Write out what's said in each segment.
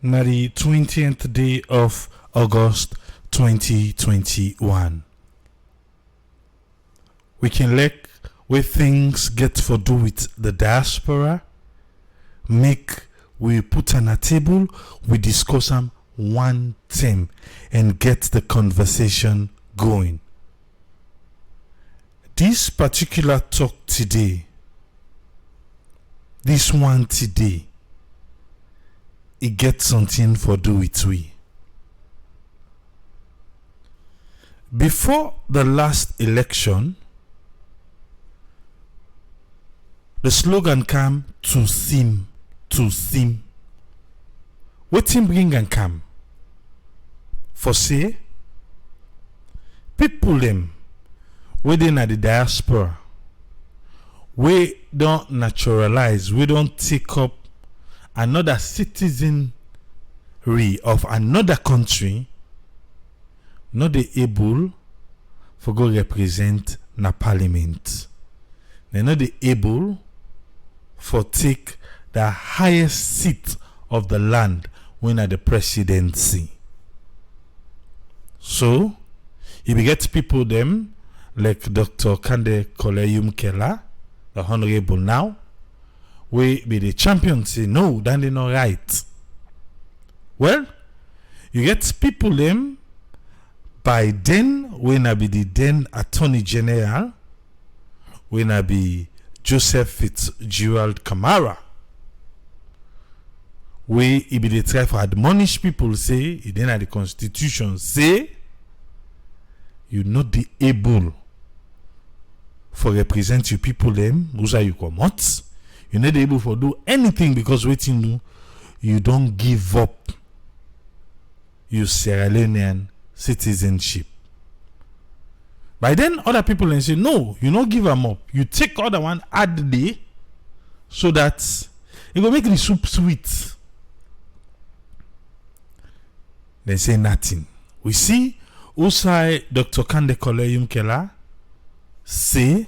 na the 20th day of August 2021. We can let where things get for do with the diaspora, make we put on a table, we discuss them one time and get the conversation going. This particular talk today, this one today, it gets something for do with we. Before the last election, the slogan came to theme. Wetin bring and come? For say, people them within the diaspora, we don't naturalize, we don't take up another citizenry of another country, not they able for go represent na parliament. They're not they able for take the highest seat of the land when at the presidency. So, if you get people them like Dr. Kandeh Yumkella, the honorable now, we be the champion say no, that is not right. Well, you get people them by then when I be the then Attorney General, when I be Joseph Fitzgerald Kamara, we be the try for admonish people say, then at the Constitution say, you not be able for represent you people them, who's are you come out. You're not able for do anything because waiting you don't give up your Sierra Leonean citizenship. By then, other people then say, no, you don't give them up. You take other one, add the day, so that it will make the soup sweet. They say nothing. We see Usai Dr. Kandeh Yumkella say,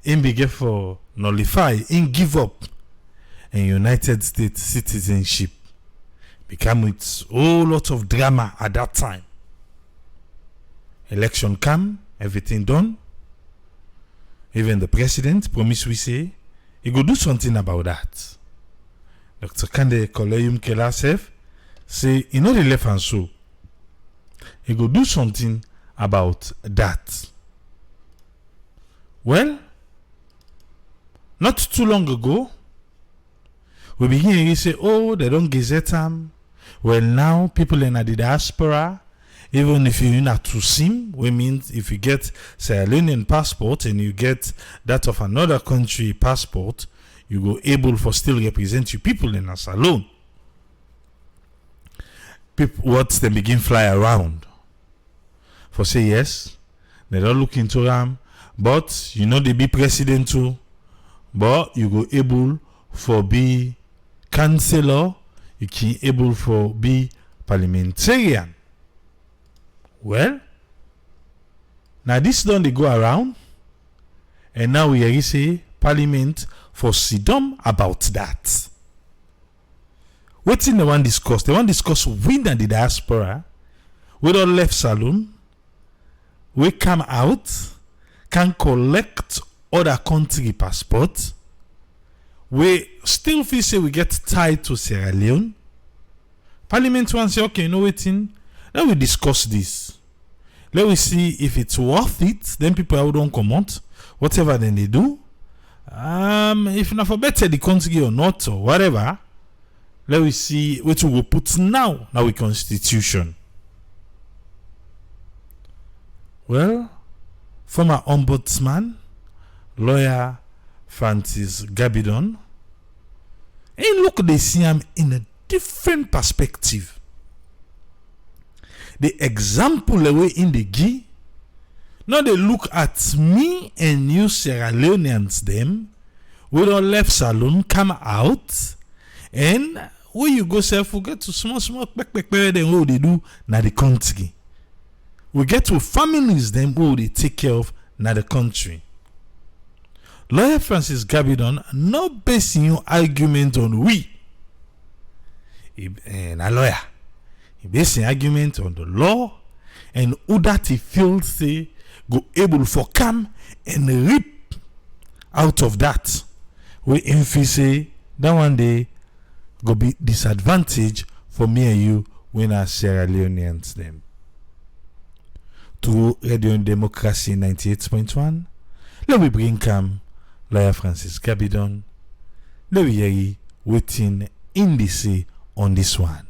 in begin for nullify, in give up, and United States citizenship become with a whole lot of drama at that time. Election come, everything done. Even the president promised we say he go do something about that. Dr. Kandeh Yumkella say he know the left and so he go do something about that. Well, not too long ago, we begin to say, oh, they don't gazette them. Well, now people in the diaspora, even if you're not to SIM, which means if you get Sierra Leonean passport and you get that of another country passport, you go able for still represent you people in a salon. People, what they begin fly around for say yes, they don't look into them, but you know they be president too, but you go able for be councillor, you can able for be parliamentarian. Well, now this don't they go around, and now we are say parliament for sidom about that. What's in the one discuss? The one discuss with the diaspora, we don't left saloon, we come out, can collect other country passport, we still feel say we get tied to Sierra Leone. Parliament one say, okay, you know waiting. Let we discuss this. Let we see if it's worth it. Then people don't come out. Whatever then they do. If not for better the country or not or whatever. Let we see what we will put now we constitution. Well, former ombudsman, lawyer Francis Gabidon, and look they see him in a different perspective. The example away in the gi, now they look at me and you Sierra Leoneans them, we don't left saloon, come out, and where you go self, we get to small then what they do na the country. We get to families them who they take care of na the country. Lawyer Francis Gabidon not basing your argument on we. and a lawyer. He based an argument on the law and who that he feels say go able for come and reap out of that. We say that one day go be disadvantage for me and you when our Sierra Leoneans them. To Radio Democracy 98.1, let we bring come Lawyer Francis Gabidon. Let we hear waiting in the sea on this one.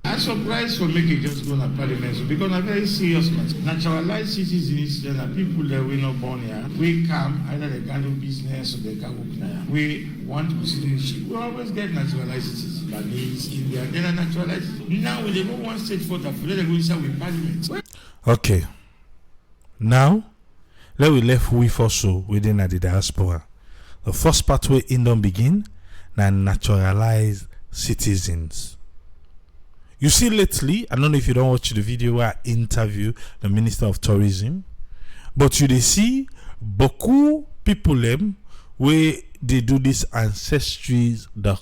I'm surprised for making just go to parliament because I'm very serious matter. Naturalized citizens, there are people that we not born here. We come, either they can do business or they can work now. We want citizenship. We always get naturalized citizens. Lebanese, India, they are naturalized. Now we don't one state for that. Let them go inside with parliament. Okay. Now, let we left with also within the diaspora. The first part where in don't begin, now naturalized citizens. You see lately, I don't know if you don't watch the video where I interview the Minister of Tourism, but you they see beaucoup people where they do this Ancestry the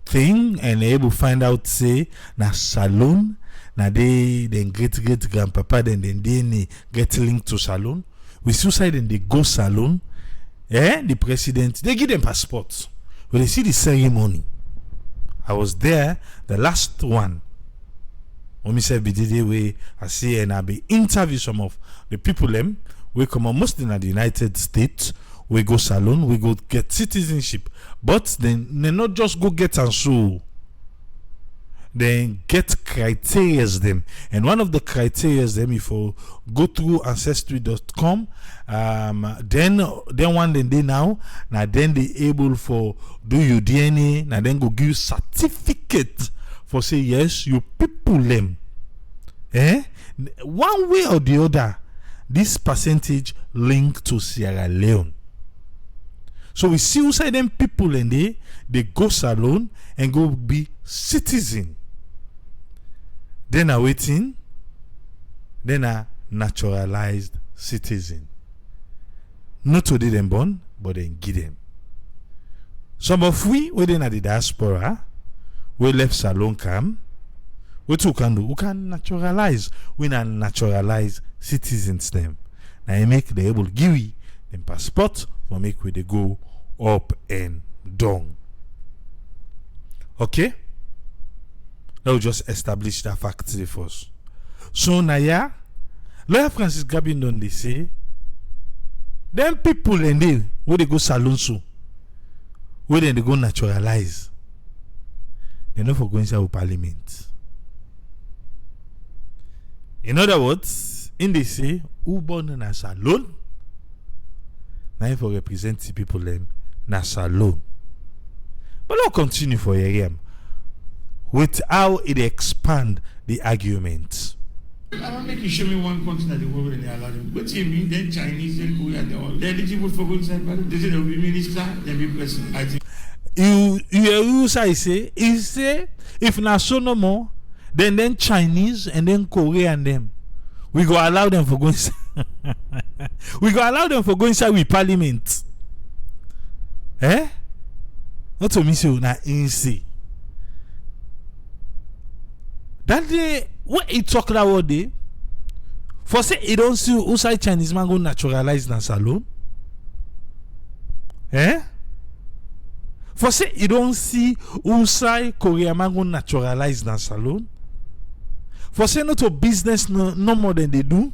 thing and they able find out say na salon na they then great grandpapa then they get linked to salon. We suicide and they go salon, the president they give them passports. When they see the ceremony, I was there the last one. Way I see and I be interview some of the people we come on mostly in the United States. We go salon, we go get citizenship, but then they not just go get and so then get criteria them, and one of the criteria them if you go through ancestry.com, then one day now then they able for do your DNA now then go give you certificate for say yes you people them one way or the other this percentage linked to Sierra Leone. So we see outside them people and they go salon and go be citizen. Then are waiting, then are naturalized citizen. Not to them born, but then give them. Some of we then at the diaspora, we left salon come. What you can do? We can naturalize. We not naturalize citizens them. Now you make the able give them passport for make where they go up and down. Okay? Now we just establish that fact first. So now yeah, Lawyer Francis Gabidon they say them people and they where they go salon so where they go naturalize. They're not for going to parliament. In other words, in they say, who born in a salon? Now for represent the people in a salon. But I'll continue for a with how it expand the argument. I want to make you show me one country that the world in the allowed. What do you mean? Then Chinese, then Korea, they're all eligible for going inside. They say they'll be minister, they'll be president. I think. You say if na so no more, then Chinese and then Korea and them, we go allow them for going. We go allow them for going inside with parliament. Not to miss you na insane. That day what he talk that word day, for say he don't see outside Chinese man go naturalize na salon. For say you don't see outside Korea man go naturalize na salon. For say not to business no more than they do.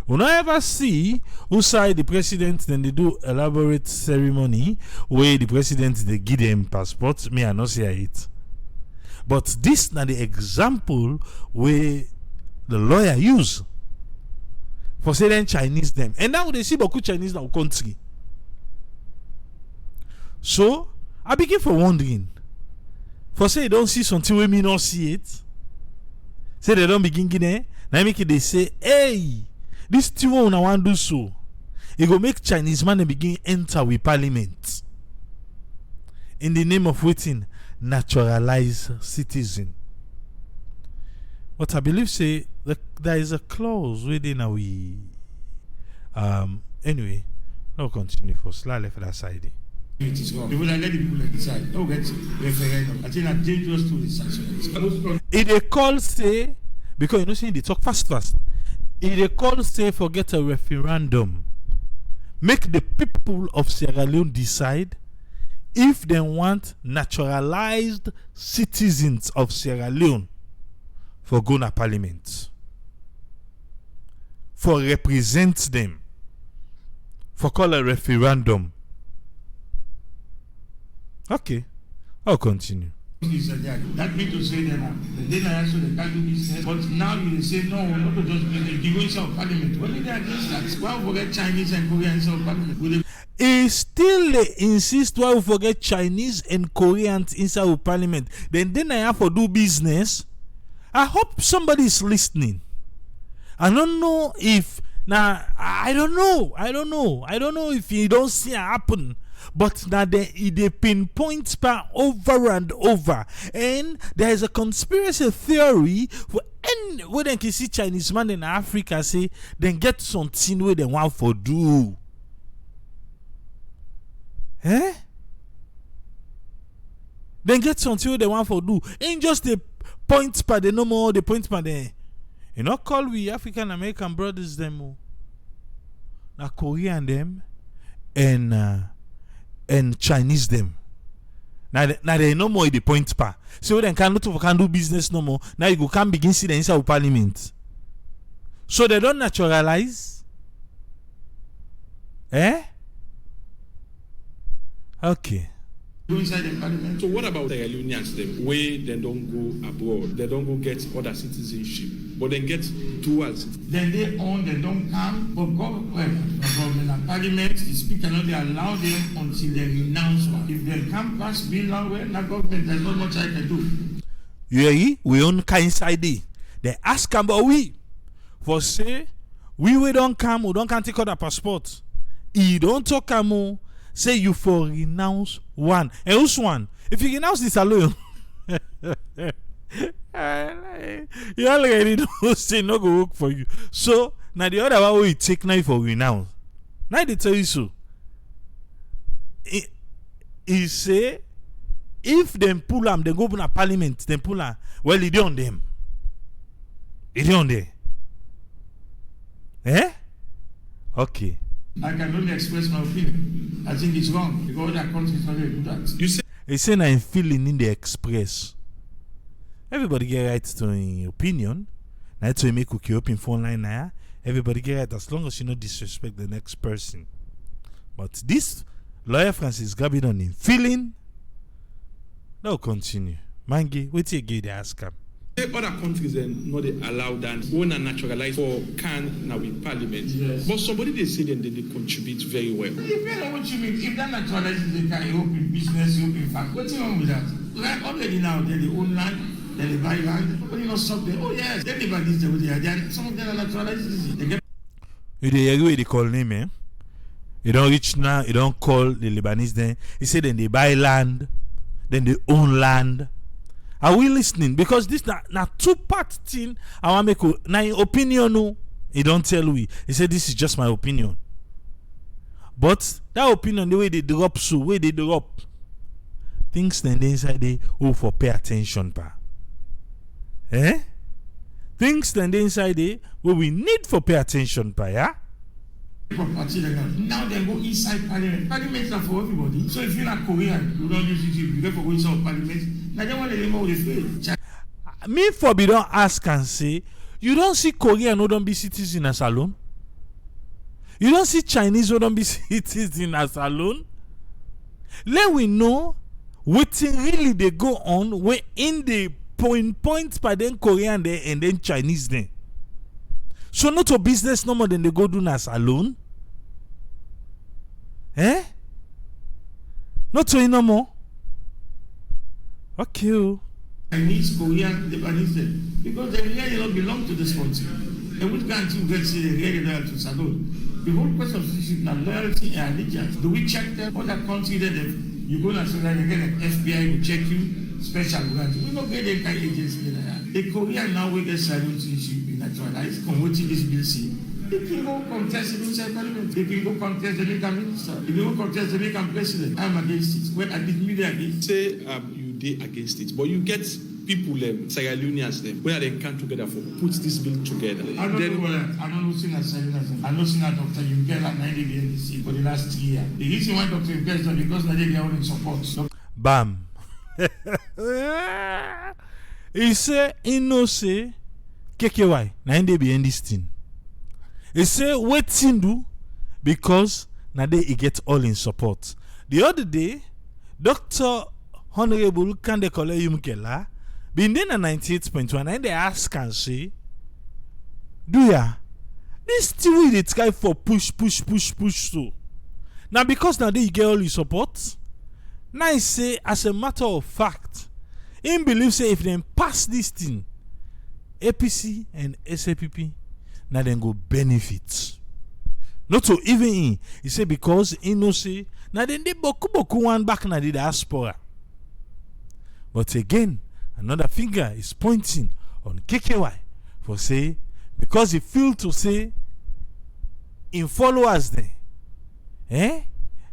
We don't ever see outside the president then they do elaborate ceremony where the president they give them passports. Me I not see it. But this now the example where the lawyer use for say then Chinese them. And now they see beaucoup Chinese now country. So I begin for wondering. For say you don't see something where me not see it. Say they don't begin Guinea. Now make it they say, hey, this thing I want to do so. It go make Chinese man begin enter with parliament. In the name of waiting, naturalized citizen. But I believe say there is a clause within we anyway, I'll continue for slightly for that side. It is wrong. People let the people decide. Don't get referendum. I think that's dangerous to decide. If they call say, because you know, see, they talk fast. If they call say, forget a referendum. Make the people of Sierra Leone decide if they want naturalized citizens of Sierra Leone for go to parliament, for represent them, for call a referendum. Okay, I'll continue. That means to say that they actually they can't do business, but now you say no, not to just be going inside parliament. When they are against that, why forget Chinese and Koreans inside parliament? He still insist why we forget Chinese and Koreans inside of parliament. Then I have to do business. I hope somebody is listening. I don't know if now I don't know if you don't see it happen. But now they pinpoint per over and over, and there is a conspiracy theory when they can see Chinese man in Africa say then get something where they want for do. Then get something where they want for do. Ain't just the point per the no more the point per the. You know, call we African American brothers them, now Korean them, and Chinese them. Now they no more the point pa. So then can do business no more. Now you can begin see the inside of parliament. So they don't naturalize. Okay. Inside the parliament. So what about the Leoneans them? Where they don't go abroad, they don't go get other citizenship, but then get dual citizenship. Then they own, they don't come, but government and parliament, the speaker cannot allow them until they renounce one. If they come pass bill now, well, now government there's not much I can do. You we own kind side. They ask them, but we for say we don't come, we don't can take out a passport. He don't talk come. Say you for renounce one. And who's one? If you renounce this alone, you already know say no go work for you. So now the other one we take now for renounce. Now they tell you so. He say if them pull them, they go to parliament, then pull them. Well, it on them. It on there. Okay. I can only express my opinion. I think it's wrong because other countries not do that. You say he say I'm feeling in the express. Everybody get right to an opinion. Now to make cookie open phone line now. Everybody get right as long as you don't disrespect the next person. But this lawyer Francis Gabidon in feeling. Now continue. Mangi, what you get the ask him? other countries then not they allow that when a naturalized for can now with parliament. Yes. But somebody they say then they contribute very well. It depends on what you mean. If that naturalized they can open business, open fact. What's wrong with that? Like already now they own land, then they buy land. Nobody not stop them. Oh yes, everybody is there. Some of them are naturalized. They get they call name, eh? You don't reach now, you don't call the Lebanese then. He said then they buy land, then they own land. Are we listening? Because this na two-part thing. I want to make na opinion. No, he don't tell we. He said this is just my opinion. But that opinion, the way they drop, things then inside they for pay attention, pa. Things then inside they where we need for pay attention, pa, yeah. Now they go inside parliament. Parliament is not for everybody. So if you're not Korean, you don't use it. You get for going inside parliament. Now they want to remove the faith. Me for be don't ask and say, you don't see Korean who don't be citizen as alone. You don't see Chinese who don't be citizen as alone. Let we know what really they go on where in the point by then Korean there and then Chinese there. So not a business no more than they go do as alone. Not so no more. Okay. Chinese, Korean, Lebanese, because they really don't belong to this country. And which country get say they really loyal to Salon? The whole question of citizenship now loyalty and allegiance. Do we check them? Other countries that you go and say that again, like FBI will check you, special grant. We don't get any kind of agency there. The Korean now will get silent citizenship naturalized, come what this bill see. They can go contest the inside parliament. They can go contest the legal minister. They can go contest the legal president. I'm against it. When I did media against Say you did against it, but you get people, Sierra Leoneans, where they come together for put this bill together. I don't know sing as Sierra Leoneans. I know sing as Dr. Yumkella and the NDC for the last 3 years. The reason why Dr. Yumkella is not because they are all in support. Bam. He say, he no say, KKY, na they be in this thing. He say, waiting do, because na they he get all in support. The other day, Dr. Honorable Kandeh Yumkella, been in a 98.1, and they ask and say, do ya? This thing they try for push so. Now because now they get all your support, now I say as a matter of fact, him believe say if they pass this thing, APC and SAPP, now then go benefit. Not so even he say because he no say now then they boku one back na the diaspora. But again, another finger is pointing on KKY for say because he feel to say in followers there,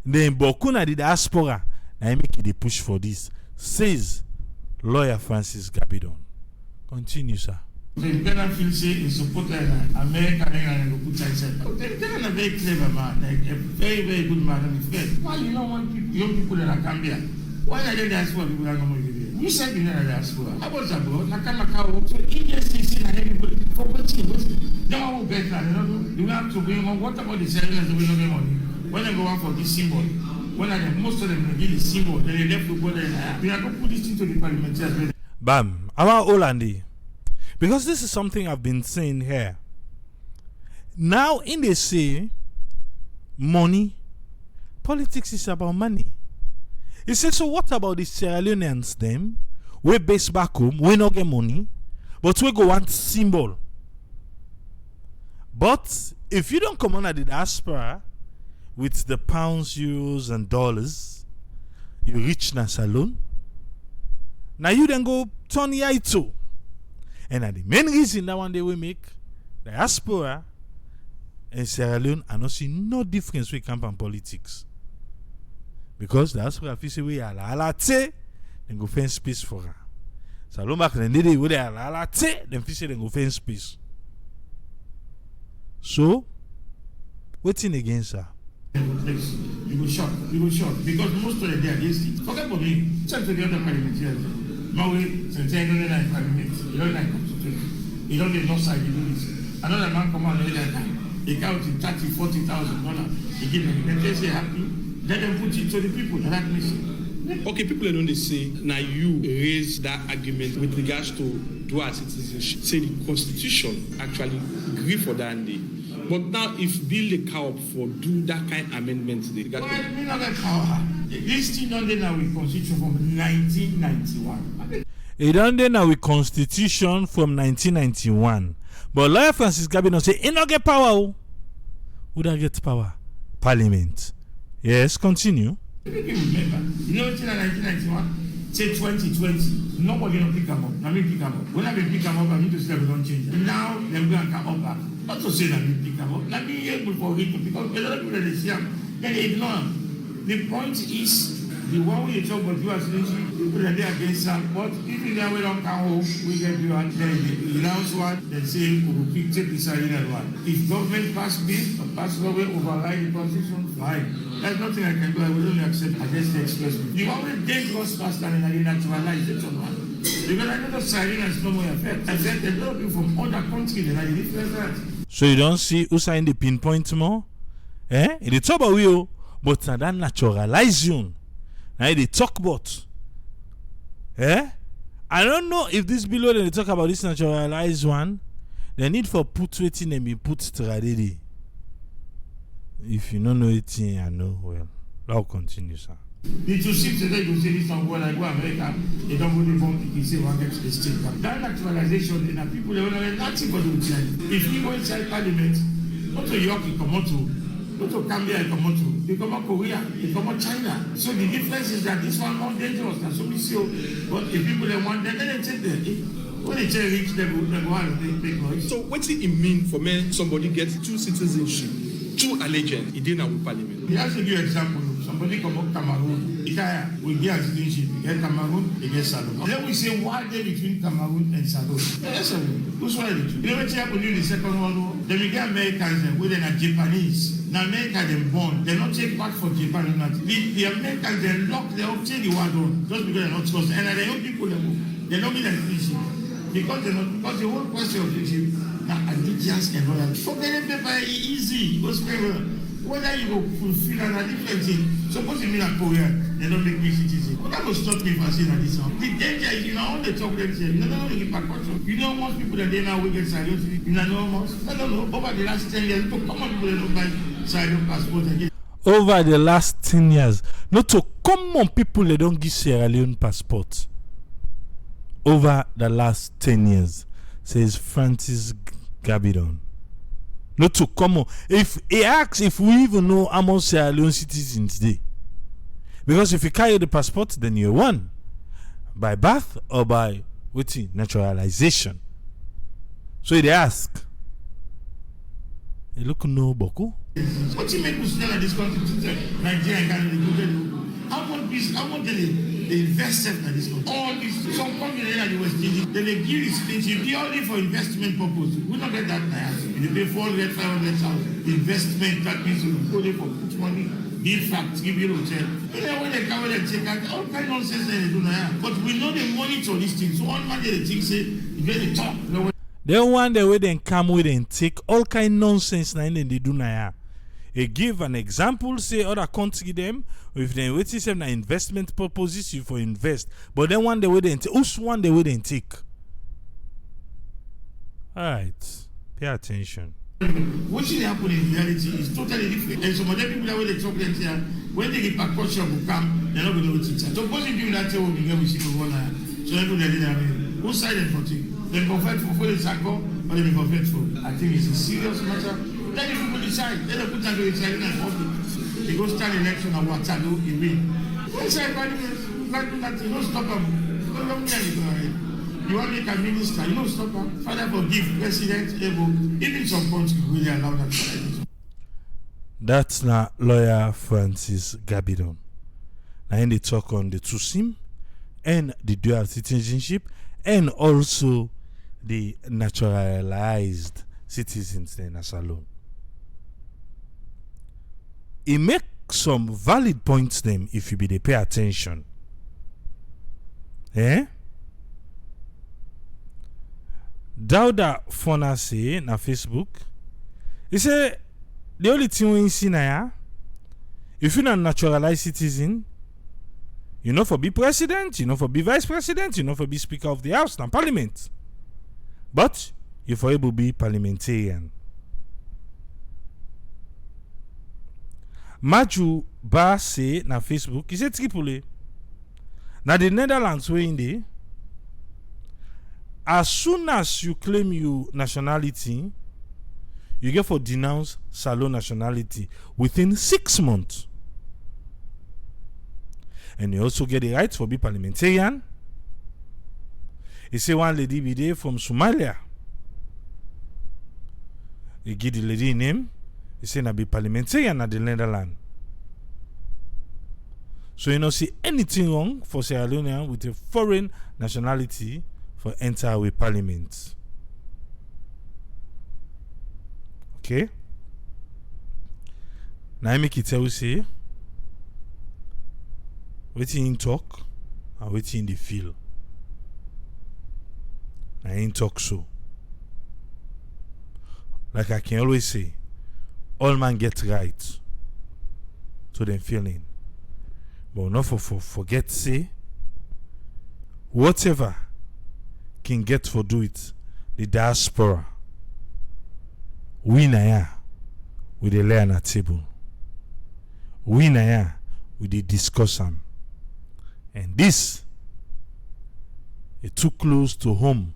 then boku na the diaspora. Now make it a push for this, says lawyer Francis Gabidon. Continue, sir. The independent field say in support America and the independent are very clever man, like a very, very good man. Why you don't want people, young people that are come here? Why are they diaspora people that are not here? You said you know diaspora. I was abroad, Nakamaka, so India CC and everybody for waiting. No one will get that. You have to bring on. What about the sellers that will not get money? When they go out for this symbol, when most of them give the symbol, then they left to go there. We are going to put this into the parliamentarians. Bam, our Olandi. Because this is something I've been saying here. Now, in they say, money, politics is about money. He says, so what about the Sierra Leoneans, them? We base back home, we not get money, but we go want symbol. But if you don't come on at the diaspora with the pounds, euros, and dollars, you reach na salon. Now you then go turn your eye to. And the main reason that one day we make diaspora and Sierra Leone are not seeing no difference with camp and politics. Because diaspora feel say we are la te, then go find space for her. So long back then they we are la te, then feel say then go find space. So waiting against her. You go short, because most of them are against it. Forget about me. Check to the other parliamentarians. No way, since I don't like parliament, you don't like constitution. You don't get no side, you do this. Another man come out and that time. He count in $30,000-$40,000. He give them, then they say happy. Let them put it to the people that are missing. Okay, people don't say, now you raise that argument with regards to dual citizenship. Say the constitution actually agree for that day. But now if Bill the cow for do that kind of amendment, they got well, we not get power. This thing done now with constitution from 1991. It done now with constitution from 1991. But lawyer Francis Gabidon say, he not get power. Who don't get power? Parliament. Yes, continue. Remember, you know what's in 1991? Say 2020. Nobody don't pick them up. Now we pick them up. When I pick them up, I need to say we don't change it. Now them go and come up back. Not to say that we pick them up. Now be able for it because a lot of people that they see them, then they ignore them. The point is the one we talk about you as people that they against them, but if you know we don't come home, we get you and then they announce one, then say we will pick take this and one. If government pass bill or pass law override the constitution, fine. There's nothing I can do. I will only accept against the expressment. The one with dangerous faster than the naturalization one. Because I know the siren has no more effect. I said a lot of people from other countries that are different that. So you don't see who signed the pinpoint more? In the top of you, but now that naturalization. Now they talk about. I don't know if this below they talk about this naturalized one. They need for put waiting and be put strategy. If you don't know it, I know well. I'll continue, sir. The two ships today go say this one go like go America. They don't go the bomb. They say one get to the state. That naturalization, then people they will know nothing but the outside. If you go inside Parliament, not to York, you come out to. Not to Kandeh, you come out to. They come out Korea, they come out China. So the difference is that this one more dangerous than so we see. But if people they want, then they take them. When they say rich, they go out and take noise. So what it mean for me somebody gets two citizenship, two allegiance, it didn't have parliament? He has to give you example. Somebody come up Cameroon, Ikaya will get citizenship. He get Cameroon, he get Salon. Then we say what day between Cameroon and Salon? Yes, sir. Who's one of the two? You know what happened in the second one? Then we get Americans where they are Japanese. Now America they born, they not take back for Japan or not. The Americans they lock, they obtain the war done just because they're not supposed to. And the young people they don't get a citizenship. Because the whole question of citizenship now allegiance and loyalty. For getting paper easy, because whether you go fulfill a different thing. Suppose you mean a Korean, they don't make me citizen. But that will stop me from saying that this one. The danger is, you know, all the talk them say, you know, they give back question. You know, most people that they now will get silent. You know, most. I don't know, over the last 10 years, to common people that don't buy silent passport again. Over the last 10 years, not to common people they don't give Sierra Leone passport. Over the last 10 years, says Francis Gabidon. Not to common. If he asks if we even know how much Sierra Leone citizens today. Because if you carry the passport, then you're one. By birth or by waiting, naturalization. So they ask. They look no boku. What you make Muslim in this country to Nigeria and Ghana? How much they invested in this country? All this, some company in the West Indies, they give citizenship purely for investment purpose. We don't get that now. They pay 400, 500,000 investment. That means you go there for put money, build facts, give you a hotel. You know when they come and check out all kind of nonsense they do now. But we know they monitor these things. So one man they think say you get the top. They want the way they come with and take all kind of nonsense now they do now. They give an example, say other country them if they wait to say na investment purposes you for invest, but then one the way they take, who's one the way they take. Alright, pay attention. What should happen in reality is totally different. And some other people that way they talk them here, when the repercussion will come, they're not going to know what it's. Suppose you do that we get we see the one so everybody didn't have it. Who sided for thing? They confess for the cycle, or they confess for. I think it's a serious matter. Let the people decide. Let the people decide in the public. They go start election and what I do in me. One side parliament, you can't do nothing. You don't stop them. You don't get anything. You want to make a minister, you don't stop them. Father forgive president able. Even some countries really allow that. That's not lawyer Francis Gabidon. Now in the talk on the TUSIM and the dual citizenship and also the naturalized citizens in a salon. He make some valid points them if you be they pay attention. Dauda Fona say na Facebook. He say the only thing we see now, if you're not naturalized citizen, you know for be president, you know for be vice president, you know for be speaker of the house and parliament. But you for able be parliamentarian. Maju Ba say na Facebook, he said Tripoli. Now the Netherlands way in there. As soon as you claim your nationality, you get for denounce Salon nationality within 6 months. And you also get the right for be parliamentarian. He say one lady be there from Somalia. He give the lady name. He say na be parliamentarian at the Netherlands. So you know see anything wrong for Sierra Leonean with a foreign nationality for enter with parliament. Okay? Now I make it tell you say waiting in talk and waiting in the feel. I ain't talk so. Like I can always say, all man get right to them feeling. But not for forget say whatever can get for do it the diaspora. We na with the lay on a table. We na with the discuss them. And this is too close to home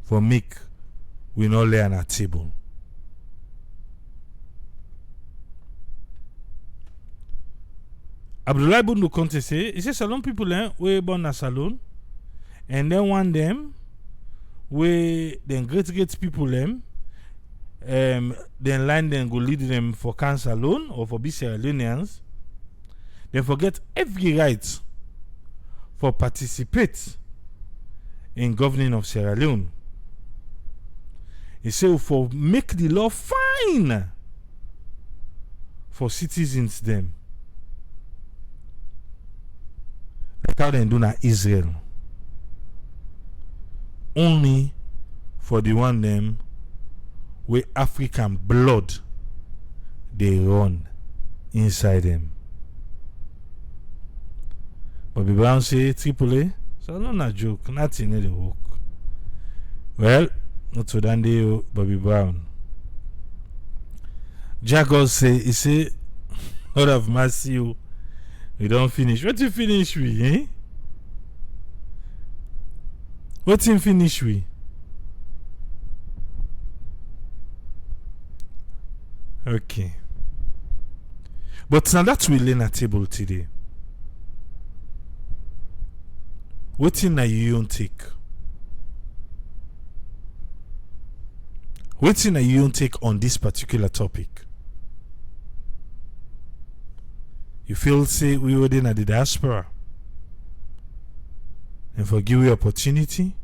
for make we not lay on a table. Abdullah Bundu Conte say, he says salon people we born a salon and then one them where then great people them then line them go lead them for cancer alone or for Sierra Leoneans, they forget every right for participate in governing of Sierra Leone. He say for make the law fine for citizens them. Like how they do na Israel. Only for the one them where African blood they run inside them. Bobby Brown say Tripoli, so no na joke, nothing in the work. Well, not so dandy Bobby Brown. Jackal say, he say, Lord have mercy, we don't finish. What you finish with, eh? What you finish with? Okay. But now that we learn at table today. What thing are you don't take? What thing are you don't take on this particular topic? You feel say we were in at the diaspora and for give you opportunity?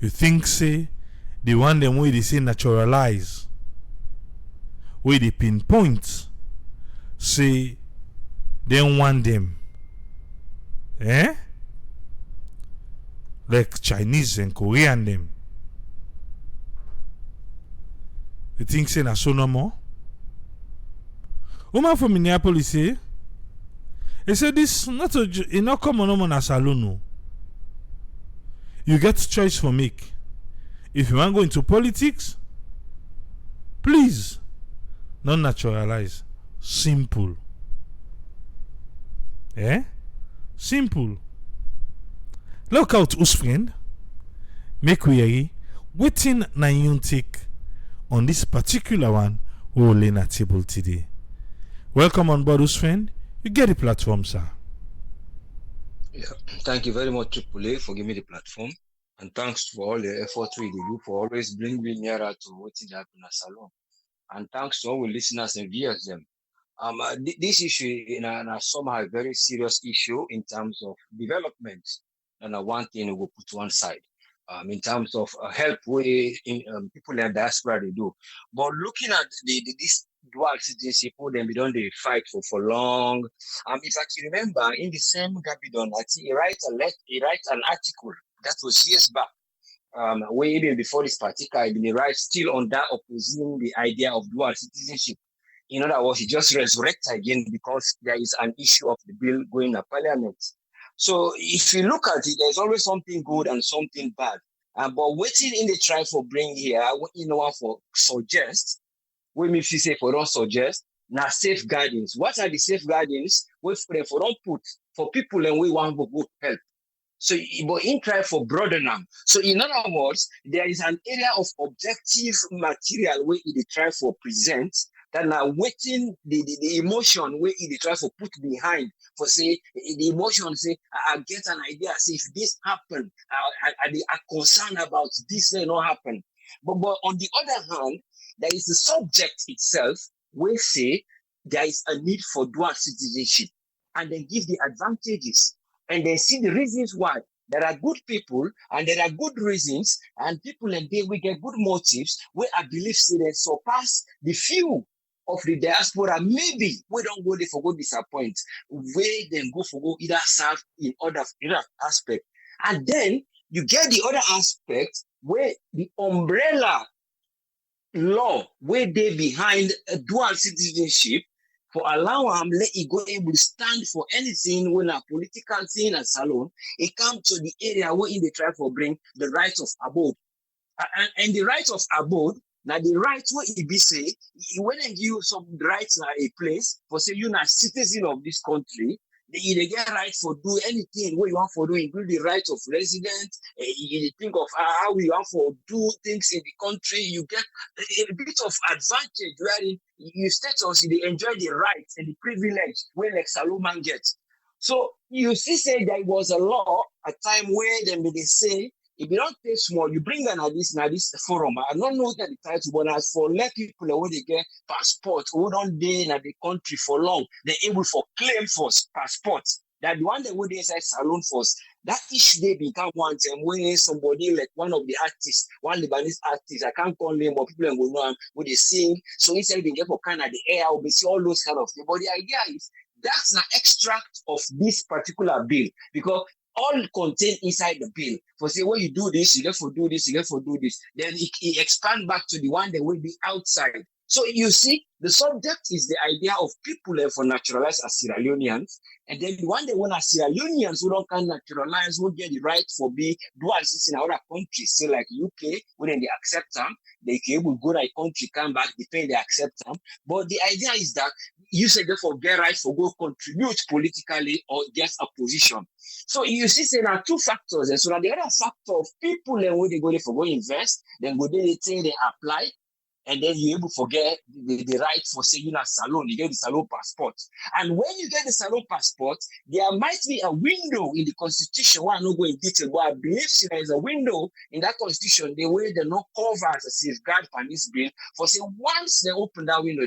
You think say the one them way they say naturalize, where they pinpoint, say they want them, like Chinese and Korean them. You think say na so no more? Woman from Minneapolis say, he said this not come on a salon. No. You get choice for make. If you want to go into politics, please, not naturalize. Simple. Simple. Look out, who's friend. Make we waiting na you take on this particular one we will learn at table today. Welcome on board, who's friend. You get the platform, sir. Yeah. Thank you very much, Tripoli, for giving me the platform. And thanks for all the effort we do for always bringing me nearer to what is happening at Salon. And thanks to all the listeners and viewers them. This issue is somehow a very serious issue in terms of development. And one thing we will put to one side. In terms of help we people in diaspora they do. But looking at this dual citizenship, them we don't they fight for long. If I can remember, in the same Gabidon, I think he write an article that was years back. Way even before this particular, he write still on that opposing the idea of dual citizenship. In other words, he just resurrect again because there is an issue of the bill going to Parliament. So if you look at it, there's always something good and something bad. But waiting in the try for bring here, for suggest, when if you say for don't suggest, now safeguardings. What are the safeguardings we for don't put for people and we want to go help? So, but in try for broaden them. So, in other words, there is an area of objective material where it try for present that now waiting the emotion where it try for put behind for say the emotion say I get an idea say if this happen I concerned about this may not happen. But on the other hand, there is the subject itself where say there is a need for dual citizenship and then give the advantages. And they see the reasons why. There are good people and there are good reasons, and people and they will get good motives where I believe say they surpass the few of the diaspora. Maybe we don't go there for go disappoint. We then go for go either serve in other aspect. And then you get the other aspect where the umbrella law where they behind a dual citizenship for allow them let it go able to stand for anything when a political thing and salon, it come to the area where in the try for bring the right of abode. And the right of abode, now the right where it be say, when they give you some rights in a place, for say you're not citizen of this country, they get right for do anything what you want for do, including the right of residence. You think of how you want for do things in the country. You get a bit of advantage wherein you status, they enjoy the rights and the privilege when like Salomon gets. So you see, say there was a law, a time where they say, if you don't take small, you bring them at this forum. I don't know that the title, but as for let people when they get passport, who don't be in the country for long, they're able for claim for passports. That the one that would inside salon force, that issue they become one time when somebody like one of the artists, one Lebanese artist, I can't call name, but people will know when they sing. So instead they get for kind of the air, we see all those kind of things. But the idea is that's an extract of this particular bill because all contained inside the bill. For say when you do this, you get for do this, you get for do this. Then it expand back to the one that will be outside. So you see, the subject is the idea of people for naturalized as Sierra Leoneans, and then the one they want as Sierra Leoneans who don't can naturalize, who get the right for be dual citizen in other countries, say like UK, when they accept them, they can able go to a country, come back, depend they accept them. But the idea is that you say therefore get right for go contribute politically or get a position. So you see, there are two factors. And so that the other factor of people when they go there for go invest, then go there, they think they apply. And then you're able to forget the right for saying a salon, you get the salon passport. And when you get the salon passport, there might be a window in the constitution, where I don't go in detail, but I believe there is a window in that constitution, the way they not cover as a safeguard for this bill, for say once they open that window,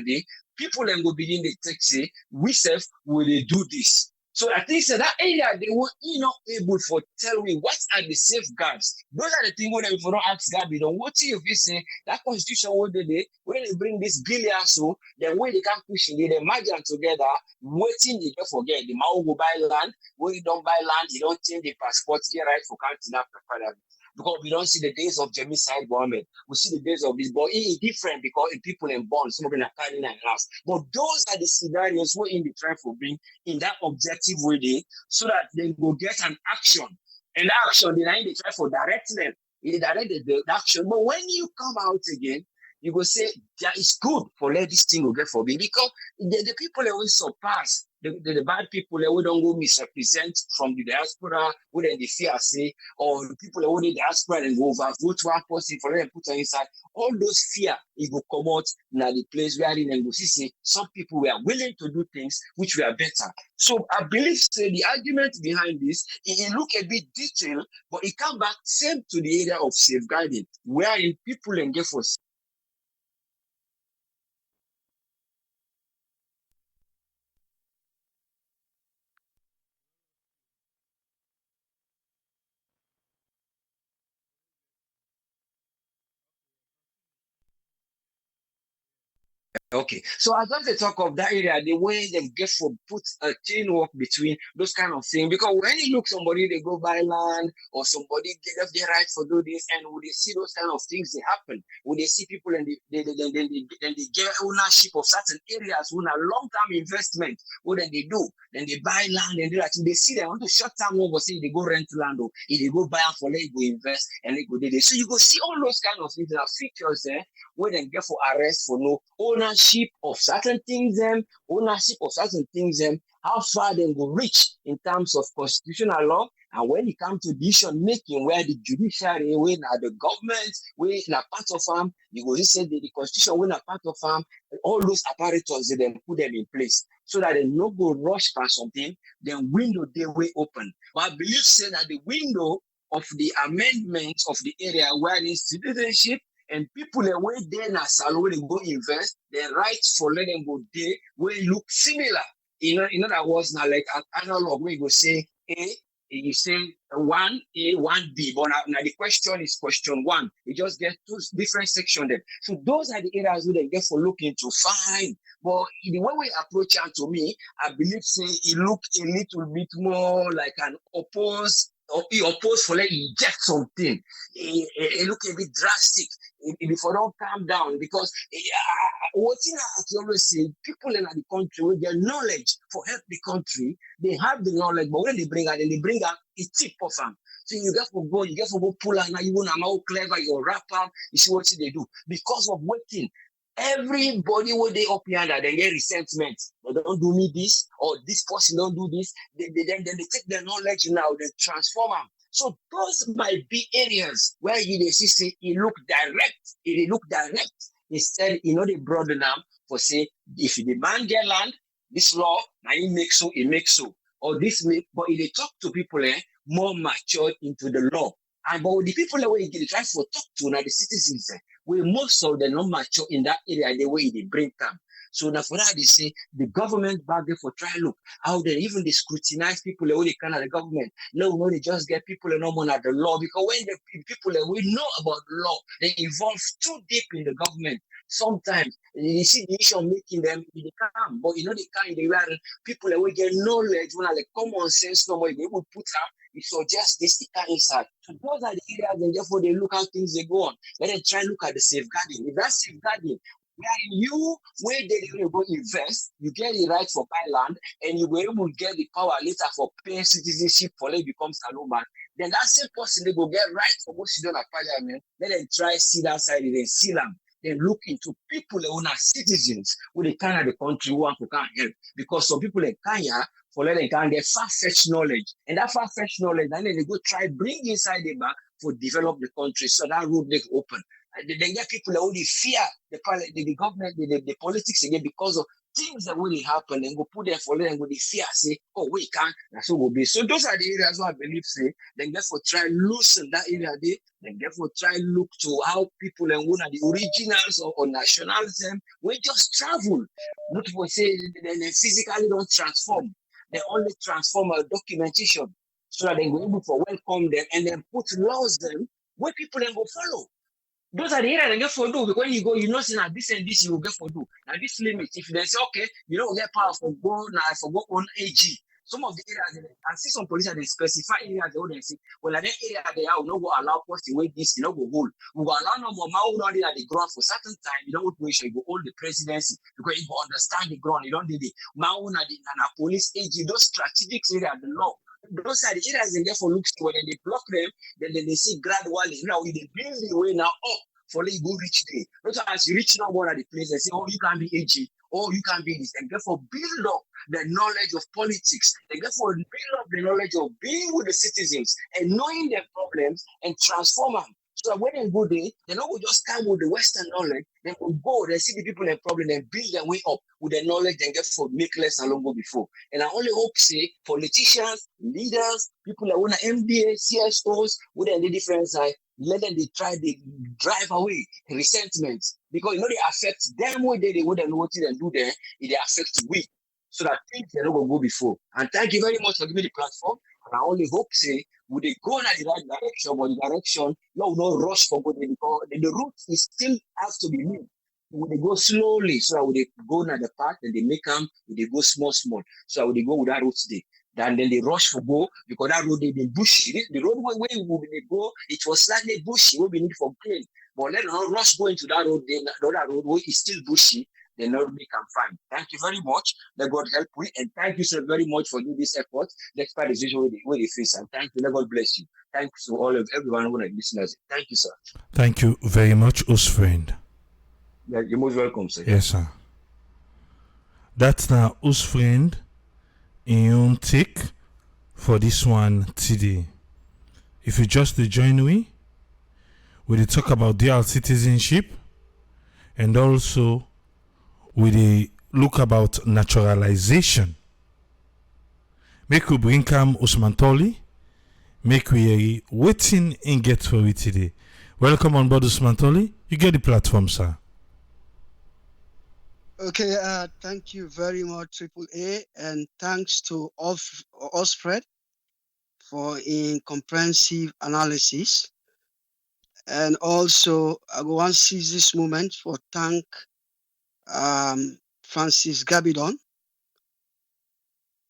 people then go begin the text say, we self will they do this. So I think so that area they were not able to tell me what are the safeguards. Those are the things when if you don't ask Gabidon, what if you say that constitution what they when they bring this billion so then when they can push it, they merge them together, waiting they don't forget the Mao go buy land, when you don't buy land, you don't change the passports, get right for counting up the because we don't see the days of Jamaican government. We see the days of this, but it is different because people in bonds, some of them are carrying a house. But those are the scenarios where in the try for bring in that objective way, so that they will get an action. And action, they try for direct them. They direct the action. But when you come out again, you go say, that is good for let this thing will get for me because the people that will surpass the bad people that we don't go misrepresent from the diaspora, who then the fear say, or the people that will the diaspora and go over vote one person for them put on inside. All those fear, it will come out now the place where in go see some people were willing to do things which were better. So I believe the argument behind this, it look a bit detailed, but it come back same to the area of safeguarding, wherein people engage for. Okay, so as long as they talk of that area, the way they get for put a chain work between those kind of things, because when you look somebody, they go buy land or somebody get up their right for do this, and when they see those kind of things, they happen. When they see people and they get ownership of certain areas, when a long-term investment, what then they do, then they buy land and do that. They see they want to short term over, say they go rent land or if they go buy for let go invest and they go do this. So you go see all those kind of things, there are features there where they get for arrest for no ownership of certain things, how far they will reach in terms of constitutional law. And when it comes to decision making, where the judiciary, when the government, when a part of them, you go say the constitution, when a part of them, all those apparatus, they then put them in place so that they no go rush for something, then window they way open. But I believe say that the window of the amendments of the area where is citizenship, and people away there in a salon where they go invest, their rights for let them go there will look similar. In other words, now like an analog where you go say A, you say 1A, 1B, but now the question is question 1. You just get two different sections there. So those are the areas where they get for looking to find. But the way we approach it to me, I believe say it look a little bit more like an oppose for let inject something. It look a bit drastic. If you don't calm down, because what I always say, people in the country with their knowledge for help the country, they have the knowledge, but when they bring out, then they bring out a tip of them. So you get to go pull out, now you want to how clever your rapper, you see what they do. Because of waiting, everybody will they up here that they get resentment. They don't do me this, or this person don't do this. Then they take their knowledge now, they transform them. So those might be areas where you see it look direct. Instead, they broaden them for say, if the man get land, this law, now it makes so. or this way, but if they talk to people more matured into the law. And but the people that we try to talk to now the citizens, we most of them not mature in that area the way they bring them. So now for that they say the government back there for try look how they even they scrutinize people the way they can at the government. No, they just get people no more at the law because when the people that we know about the law, they involve too deep in the government. Sometimes you see the issue of making them they come, but they can't they were people that will get knowledge when like common sense no more they will put up. It suggests this inside. So those are the areas and therefore they look how things they go on. Let them try and look at the safeguarding. If that's safeguarding, where you where they go invest, you get the right for buy land, and you will able to get the power later for paying citizenship for they become Saloman. Then that same person they go get right for what she done at parliament. Let them try see that side, then see them. Then look into people who are citizens who they can the country who can help. Because some people in Kenya for letting can get far-fetched knowledge. And that far-fetched knowledge, and then they go try bring inside the back for develop the country. So that road they open. And then get people that only fear the government, the politics again because of things that really happen and go put there for them and go the fear say, oh we can't, that's what will be. So those are the areas where I believe say, then therefore try loosen that area there, then therefore try look to how people and one of the originals or nationalism we just travel. Not for say they physically don't transform. They only transform a documentation so that they go able to welcome them and then put laws them where people then go follow. Those are the areas they get for do because when you go, you know, say now this and this you will get for do. Now this limit, if they say okay, you don't get power for go now for go on AG. Some of the areas I see some police they specify areas they would say, well, at that area they are no go allow post the way this, you know, go hold. We go allow no more not at the ground for certain time, you don't wish you go hold the presidency because you go understand the ground, you don't need the Maun at the police AG, those strategic areas the law. Those are the areas they therefore look to when they block them, then they see gradually. Now they build the way now up for you go reach there. Not as you reach now more at the place, they say, oh, you can be AG, oh, you can be this. And therefore build up the knowledge of politics. And therefore build up the knowledge of being with the citizens and knowing their problems and transform them. So that when they go there, they don't just come with the Western knowledge, they will go, they see the people in problem and build their way up with the knowledge and get for make less and longer before. And I only hope say politicians, leaders, people that want an MBA, CSOs, with the different side, let them they try they drive away resentments because they affect them where they wouldn't know what they do there, it affects we. So that things they're not gonna go before. And thank you very much for giving me the platform. And I only hope say would they go in the right direction, but the direction no rush for good because the route is still has to be moved. Would they go slowly so that would they go in the path and they make them, would they go small. So would they go with that route today. Then they rush for go because that road they been bushy. The road where we go, it was slightly bushy, what we need for clean. But let them not rush go into that road, the other road where it's still bushy. Then nobody can find. Thank you very much. Let God help you. And thank you so very much for doing this effort. Despite the situation where they face. And thank you. Let God bless you. Thanks to all of everyone who are listeners. Thank you, sir. Thank you very much, host friend. Yeah, you're most welcome, sir. Yes, sir. That's now host friend in your take for this one today. If you just join me, we'll talk about dual citizenship and also we look about naturalization. Make we bring come Usman Toli. Make we waiting and get for it today. Welcome on board, Usman Toli. You get the platform, sir. Okay, thank you very much, Triple A, and thanks to Osfred for a comprehensive analysis. And also, I want to seize this moment for thank Francis Gabidon.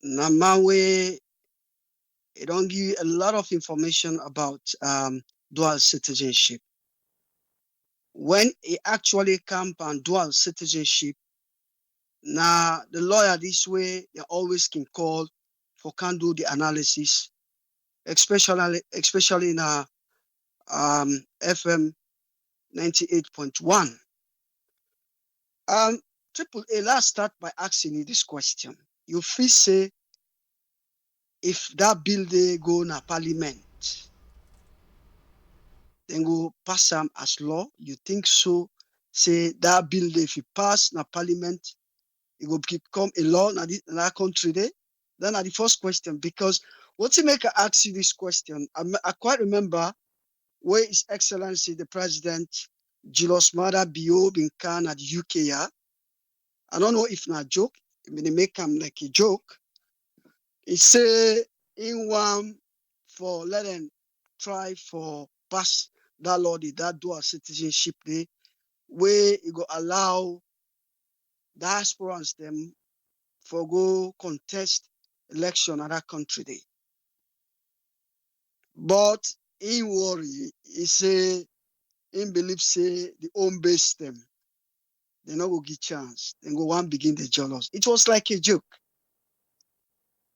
Namawe, it don't give you a lot of information about dual citizenship. When it actually comes on dual citizenship, now the lawyer this way, they always can call for can do the analysis, especially in FM 98.1. Triple A, let's start by asking you this question. You feel say if that bill they go na parliament, then go pass them as law, you think so? Say that bill if you pass na parliament, it will become a law in that country there. Then at the first question, because what to make I ask you this question, I quite remember where His Excellency the President Julius Maada Bio bin Khan at Yumkella. I don't know if not a joke. I mean, they make him like a joke. He say in one for let them try for pass that law, that dual citizenship day, where it go allow diasporans them for go contest election at that country day. But in worry, he say in believe say the home base them, they not go get chance. Then go one begin the jealous. It was like a joke.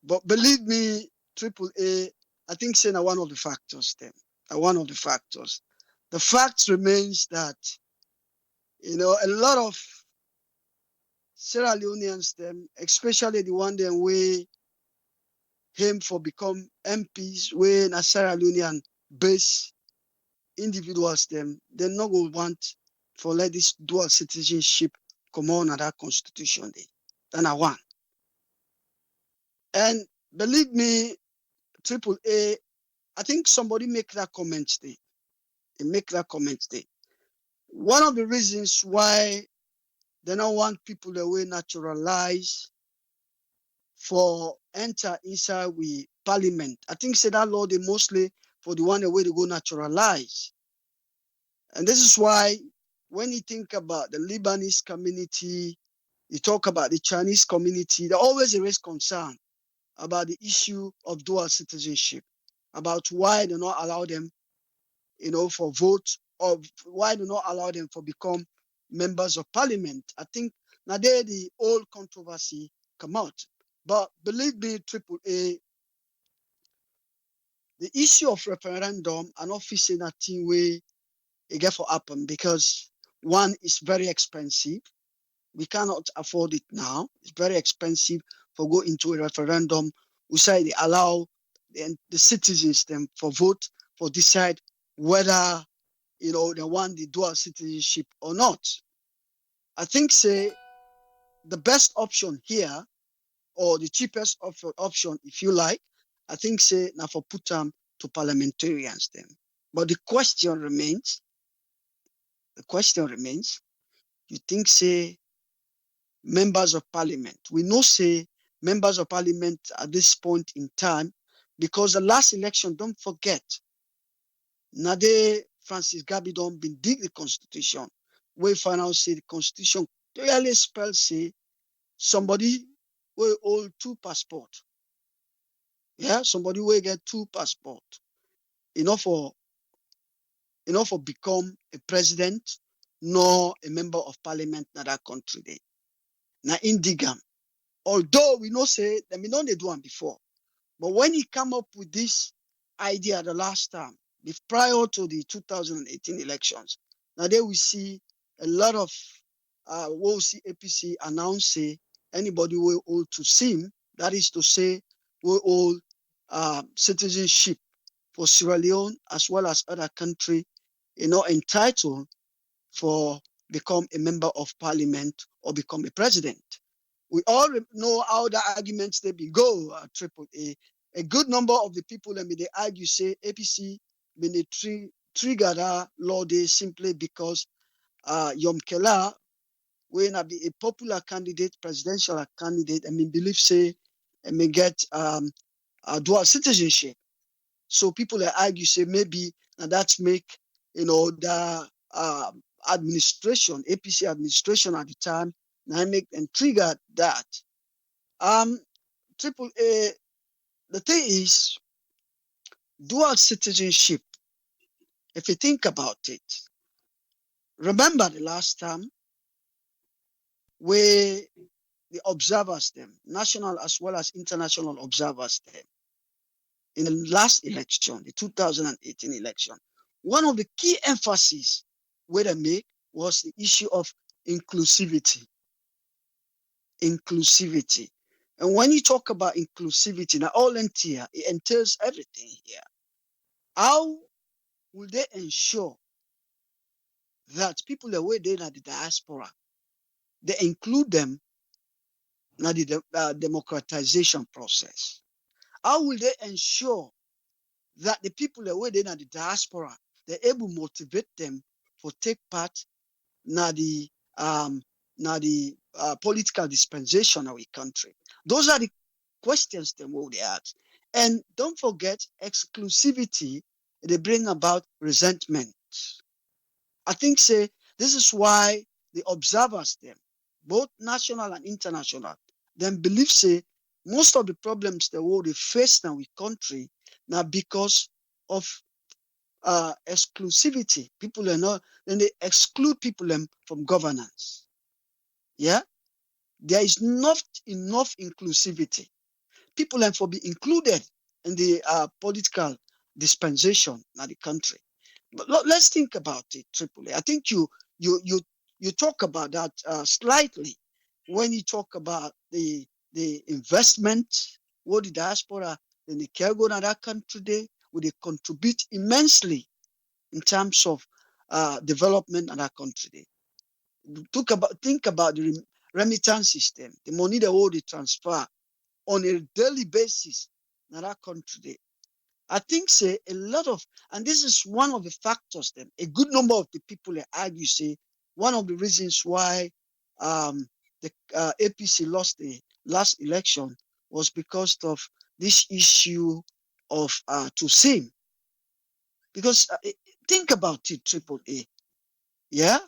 But believe me, AAA, I think say one of the factors them. One of the factors. The fact remains that a lot of Sierra Leoneans them, especially the one them way aim for become MPs, where na Sierra Leonean base individuals them, they not go want for let this dual citizenship come on at that constitution day. Then I want. And believe me, AAA, I think somebody make that comment today. They make that comment today. One of the reasons why they don't want people that way naturalized for enter inside with parliament. I think say that law they mostly for the one that way to go naturalize. And this is why when you think about the Lebanese community, you talk about the Chinese community, they always raise concern about the issue of dual citizenship, about why they not allow them, for vote, or why do not allow them for become members of parliament. I think now there the old controversy come out. But believe me, AAA, the issue of referendum and official nothing way it get for happen because one is very expensive. We cannot afford it now. It's very expensive for go into a referendum. We say they allow the citizens them for vote for decide whether they want the dual citizenship or not. I think say the best option here, or the cheapest option, if you like, I think say now for put them to parliamentarians then. But the question remains, you think say members of parliament, we know say members of parliament at this point in time, because the last election, don't forget, Nade Francis Gabidon been dig the constitution, where final say the constitution clearly spells say somebody will hold two passport. Yeah, somebody will get two passport. Enough for become a president, nor a member of parliament in that country. Day. Now indigam. Although we know say that we know they do one before, but when he come up with this idea the last time, prior to the 2018 elections, now there we see a lot of we'll see APC announce say anybody will hold to SIM, that is to say will hold citizenship for Sierra Leone as well as other country, entitled for become a member of parliament or become a president. We all know how the arguments they be go AAA. A good number of the people that they argue say APC been they trigger that law day simply because Yumkella when be a popular candidate, presidential candidate, believe say get a dual citizenship. So people that argue say maybe that's make the administration, APC administration at the time, now make and trigger that. AAA, the thing is, dual citizenship, if you think about it, remember the last time where the observers them, national as well as international observers them, in the last election, the 2018 election, one of the key emphases where they make was the issue of inclusivity. Inclusivity. And when you talk about inclusivity, now all here, it entails everything here. How will they ensure that people that were there at the diaspora, they include them now the democratization process. How will they ensure that the people that were in the diaspora, they're able to motivate them to take part now the political dispensation of a country? Those are the questions them will they ask. And don't forget exclusivity, they bring about resentment. I think say this is why the observers them, both national and international, then believe say most of the problems the world they face now with country now because of exclusivity. People are not, then they exclude people from governance. Yeah, there is not enough inclusivity. People and for be included in the political dispensation in the country. But let's think about it, Tripoli. I think you talk about that slightly when you talk about the investment, what the diaspora and the care go to that country they would they contribute immensely in terms of development in that country. Think about the remittance system, the money they hold they transfer on a daily basis in that country. I think say a lot of, and this is one of the factors then, a good number of the people argue say one of the reasons why the APC lost the last election was because of this issue of to SIM. Because think about it, Triple A. Yeah,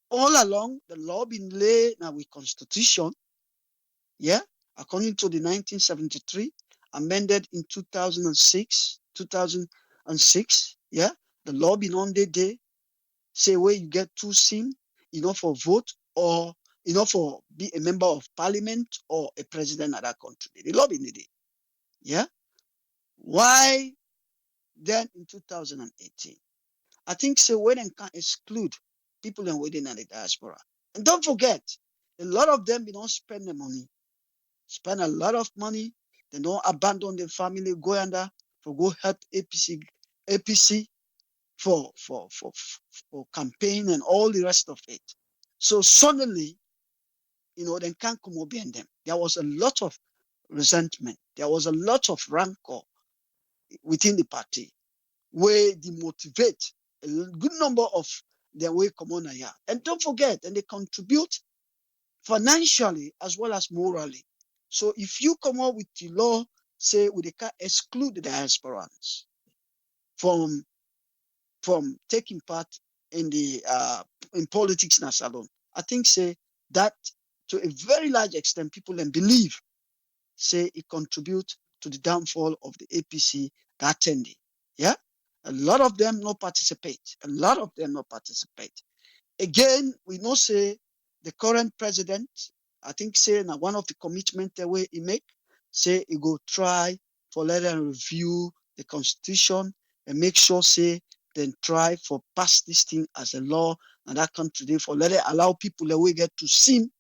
all along the law been laid now with constitution. Yeah, according to the 1973, amended in 2006. Yeah, the law been on the day, say where you get two SIM, for vote or for be a member of parliament or a president of that country. The law been the day. Yeah. Why then in 2018? I think say when they can exclude people and within the diaspora. And don't forget, a lot of them don't spend the money. Spend a lot of money. They don't abandon their family, go under for go help APC for campaign and all the rest of it. So suddenly, they can't come up behind them. There was a lot of resentment. There was a lot of rancor within the party where they motivate a good number of their way come on here. And don't forget, and they contribute financially as well as morally. So if you come up with the law, say we can exclude the diasporans from taking part in the in politics in salon, I think say that to a very large extent people then believe say it contributes to the downfall of the APC that attendee. Yeah, a lot of them not participate. A lot of them not participate. Again, we know say the current president, I think say now one of the commitment the way he make, say he go try for let them review the constitution and make sure say then try for pass this thing as a law and that country for let it allow people the way get to SIM,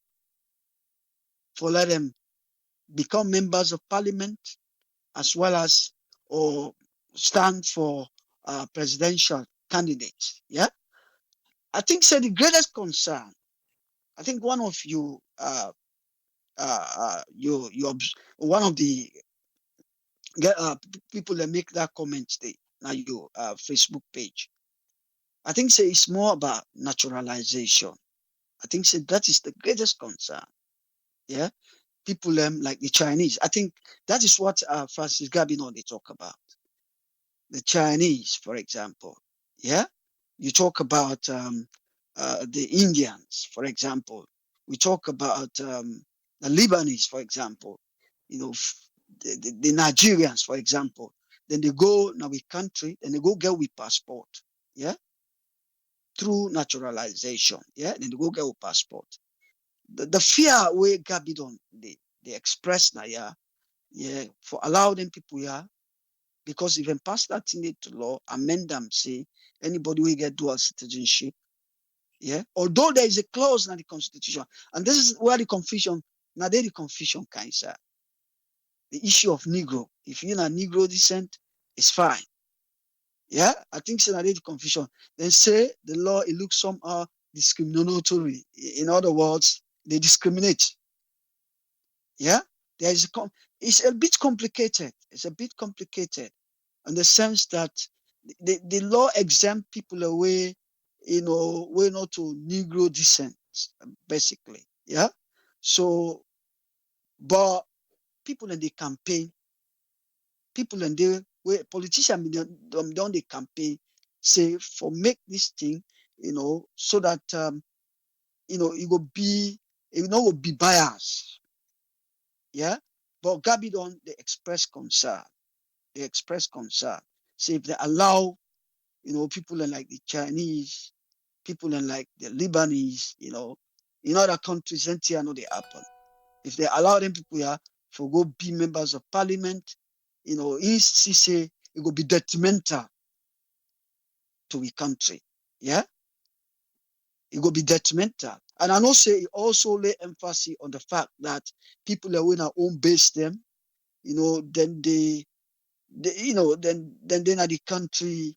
for let them become members of parliament as well as or stand for presidential candidates. Yeah, I think say the greatest concern. I think one of you, one of the people that make that comment today now your Facebook page. I think say it's more about naturalization. I think say that is the greatest concern. Yeah, people like the Chinese. I think that is what Francis Gabidon they talk about. The Chinese, for example. Yeah, you talk about the Indians, for example. We talk about the Lebanese, for example. The Nigerians, for example. Then they go now with country, then they go get with passport. Yeah, through naturalization. Yeah, then they go get with passport. The fear where Gabidon they express now, yeah, for allow them people, because even pass that thing into law, amend them, say anybody will get dual citizenship. Yeah, although there is a clause in the constitution, and this is where the confusion, now the confusion kind of the issue of Negro. If you're not Negro descent, it's fine. Yeah, I think so. Now the confusion. Then say the law it looks somehow discriminatory. In other words, they discriminate. Yeah, there is it's a bit complicated. It's a bit complicated in the sense that the law exempt people away, way not to Negro descent, basically. Yeah. So, but people in the campaign, people in the way politicians done the campaign, say for make this thing, so that it will be biased. Yeah. But Gabidon, they express concern. They express concern. Say if they allow, people in like the Chinese, people in like the Lebanese, in other countries, then I know they happen. If they allow them people here for go be members of parliament, he say it will be detrimental to the country. Yeah, it will be detrimental. And I know say it also lay emphasis on the fact that people that win our own base them, then then they are the country,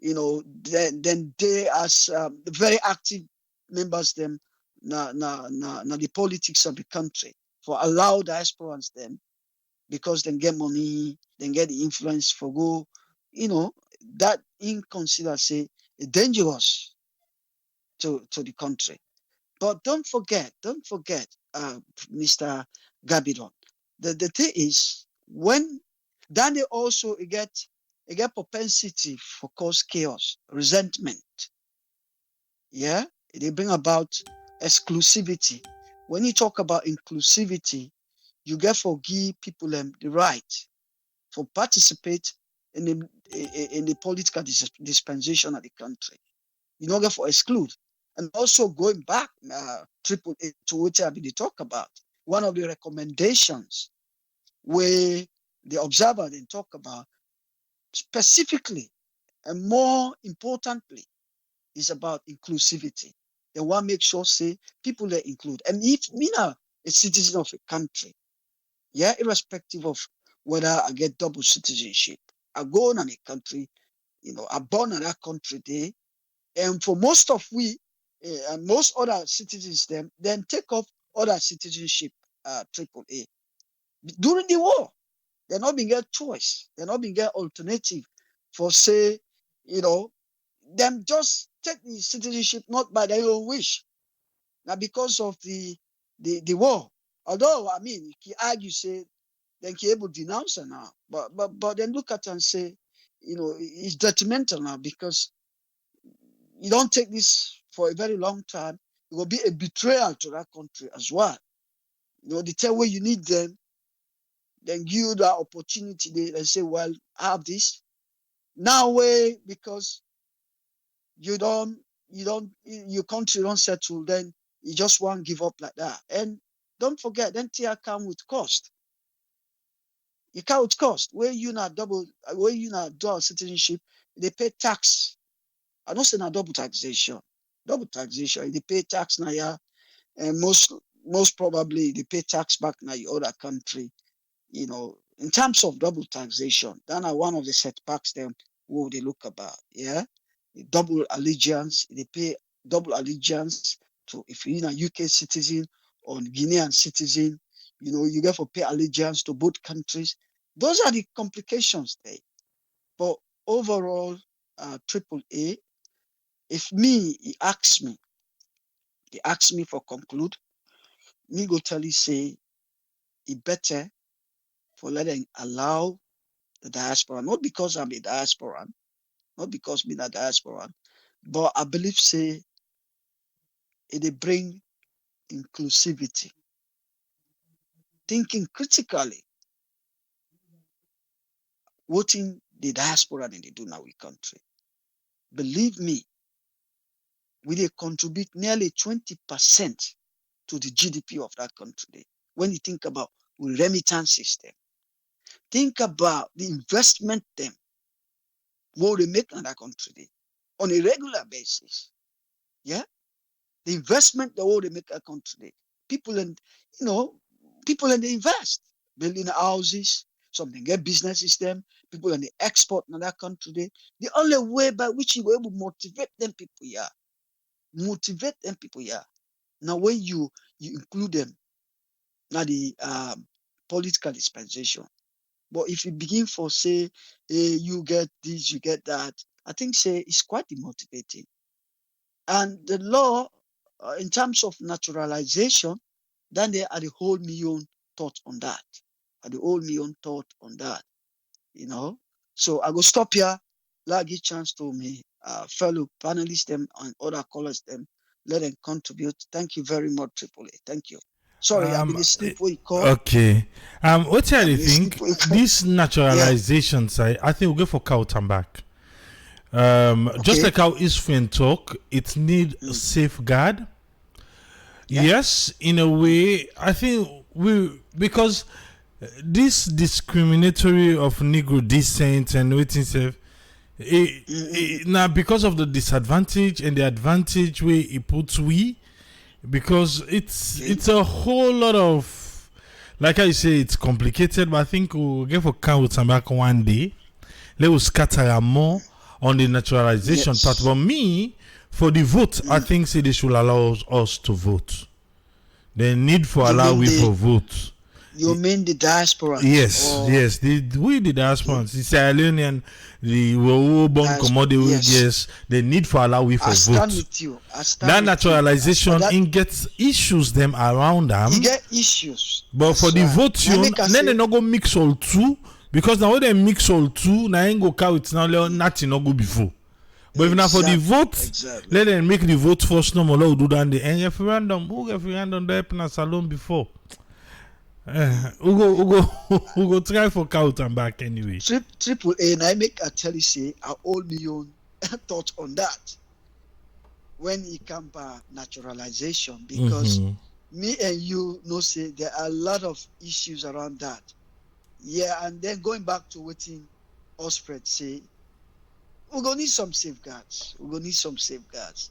then they as very active members them na the politics of the country for allow diasporans them because they get money, they get the influence for go, that in consider say dangerous to the country. But don't forget, Mr. Gabidon, the thing is when then they also get propensity for cause chaos, resentment. Yeah, they bring about exclusivity. When you talk about inclusivity, you get for give people the right for participate in the political dispensation of the country. You don't get for exclude. And also going back, triple A to what I been talk about. One of the recommendations where the observer then talk about specifically and more importantly is about inclusivity. They want to make sure say people that include. And if me now a citizen of a country, yeah, irrespective of whether I get double citizenship, I go in a country, I born in that country there, and for most of we and most other citizens them then take off other citizenship triple A during the war. They're not being get choice. They're not being get alternative for say, them just take the citizenship not by their own wish. Now because of the war. Although I mean you can argue say then can able to denounce it now. But then look at it and say, it's detrimental now because you don't take this for a very long time, it will be a betrayal to that country as well. The time where you need them, then give you that opportunity, they say, well, I have this. Now way because your country don't settle, then you just won't give up like that. And don't forget, then TR come with cost. It come with cost. Where you not dual citizenship, they pay tax. I don't say not double taxation. Double taxation, they pay tax now, yeah. And most probably they pay tax back in the other country, in terms of double taxation. That are one of the setbacks them what they look about. Yeah. The double allegiance, they pay double allegiance to if you're a UK citizen or Guinean citizen, you get to pay allegiance to both countries. Those are the complications there. But overall, triple A, if he asks me for conclude, me go tell you say it better for letting allow the diaspora, not because I'm a diasporan, not because me a diasporan, but I believe say it bring inclusivity, thinking critically, what in the diaspora and they do now in country. Believe me, we they contribute nearly 20% to the GDP of that country. When you think about the remittance system, think about the investment them what they make in that country on a regular basis. Yeah, the investment the what they make a country. People and people and they invest, building houses, something get businesses them, people and they export in that country. The only way by which you were able to motivate them people here. Motivate them people here. Now when you include them, not the political dispensation. But if you begin for say, hey, you get this, you get that, I think say it's quite demotivating. And the law, in terms of naturalization, then there are the whole million thought on that. So I go stop here. Let give chance to me, fellow panelists them and other callers them. Let them contribute. Thank you very much, Triple A. Thank you. Sorry, I've been asleep when you call. Okay. What I think Sleep when you call. these naturalizations, I think we'll go for Kaut and back. Just like how his friend talk, it need safeguard. Yeah. Yes, in a way, I think because this discriminatory of Negro descent and waiting self, now because of the disadvantage and the advantage where it puts because it's a whole lot of, like I say, it's complicated, but I think we'll get for count and back one day. Let us scatter more on the naturalization part. But me, for the vote, I think say they should allow us to vote. The need for allow we for vote. You mean the diaspora? Yes. The diasporans, the Sierra Leonean, the born commodity, yes. The need for allow we for vote. Stand with you. That naturalization it gets issues them around them. You get issues. But for the vote, then they not go mix all two, because now when they mix all two, now ain't go count it's now nothing not go before. But if not for the vote, let them make the vote first. No more do than the referendum. Who referendum there in a salon before? Who go try for count and back anyway. Triple A, and I tell you say I all million thought on that when it comes to naturalization, because me and you know say there are a lot of issues around that. Yeah, and then going back to what Ospread say, we're gonna need some safeguards.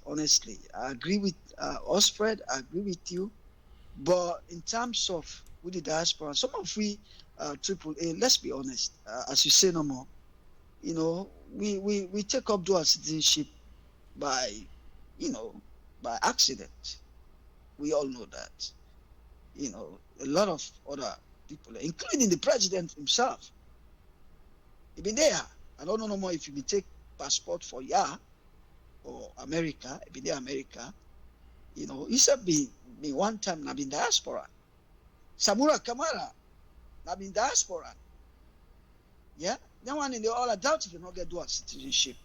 Honestly, I agree with Ospread. I agree with you. But in terms of with the diaspora, some of we Triple A, let's be honest, as you say no more, we take up dual citizenship by accident. We all know that. A lot of other people, including the president himself, he been there. I don't know no more if you take passport for or America, he been there America. He said me one time I've been diaspora. Samura Kamara, I've been diaspora. Yeah, that one in the all adults if you not get dual citizenship.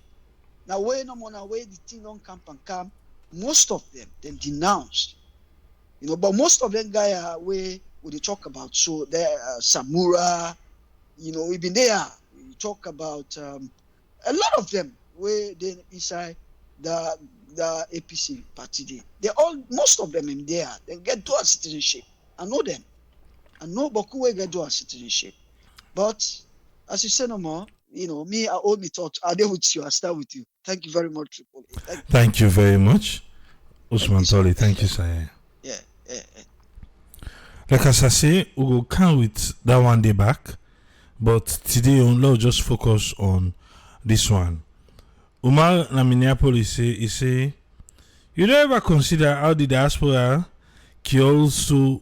Now way no more now way the thing don't come. Most of them then denounced. But most of them guy where they talk about. So there Samura, we've been there. We talk about a lot of them where they inside the APC party. Most of them in there. They get dual citizenship. I know them. I know Boku will get dual citizenship. But as you say no more, me, I hold me thought. I deal with you. I start with you. Thank you very much, Triple A. Thank you very much, Usman Toli. Thank you, sir. Yeah. Like as I say, we will come with that one day back. But today, we'll just focus on this one. Umar na Minneapolis he say, you don't ever consider how the diaspora can also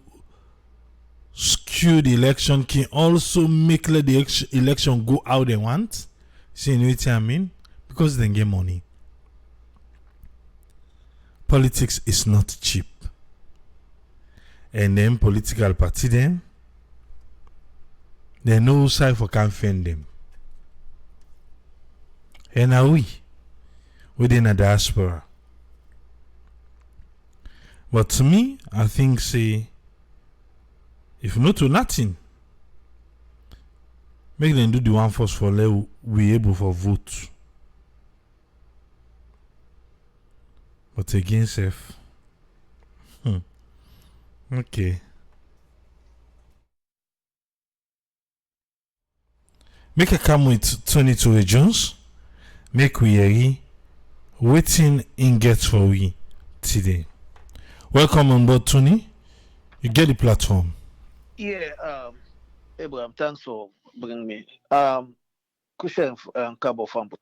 skew the election, can also make the election go how they want? See what I mean? Because they get money. Politics is not cheap. And then political party them, they know side for can fend them. And now we within a diaspora. But to me, I think say if not to nothing, make them do the one first for let we able for vote. But again, safe. Okay. Make a come with 22 Jones. Make we hear waiting in gets for we today. Welcome on board, Tony. You get the platform. Yeah, Abraham, thanks for bringing me. Kusha and Cabo Fambo.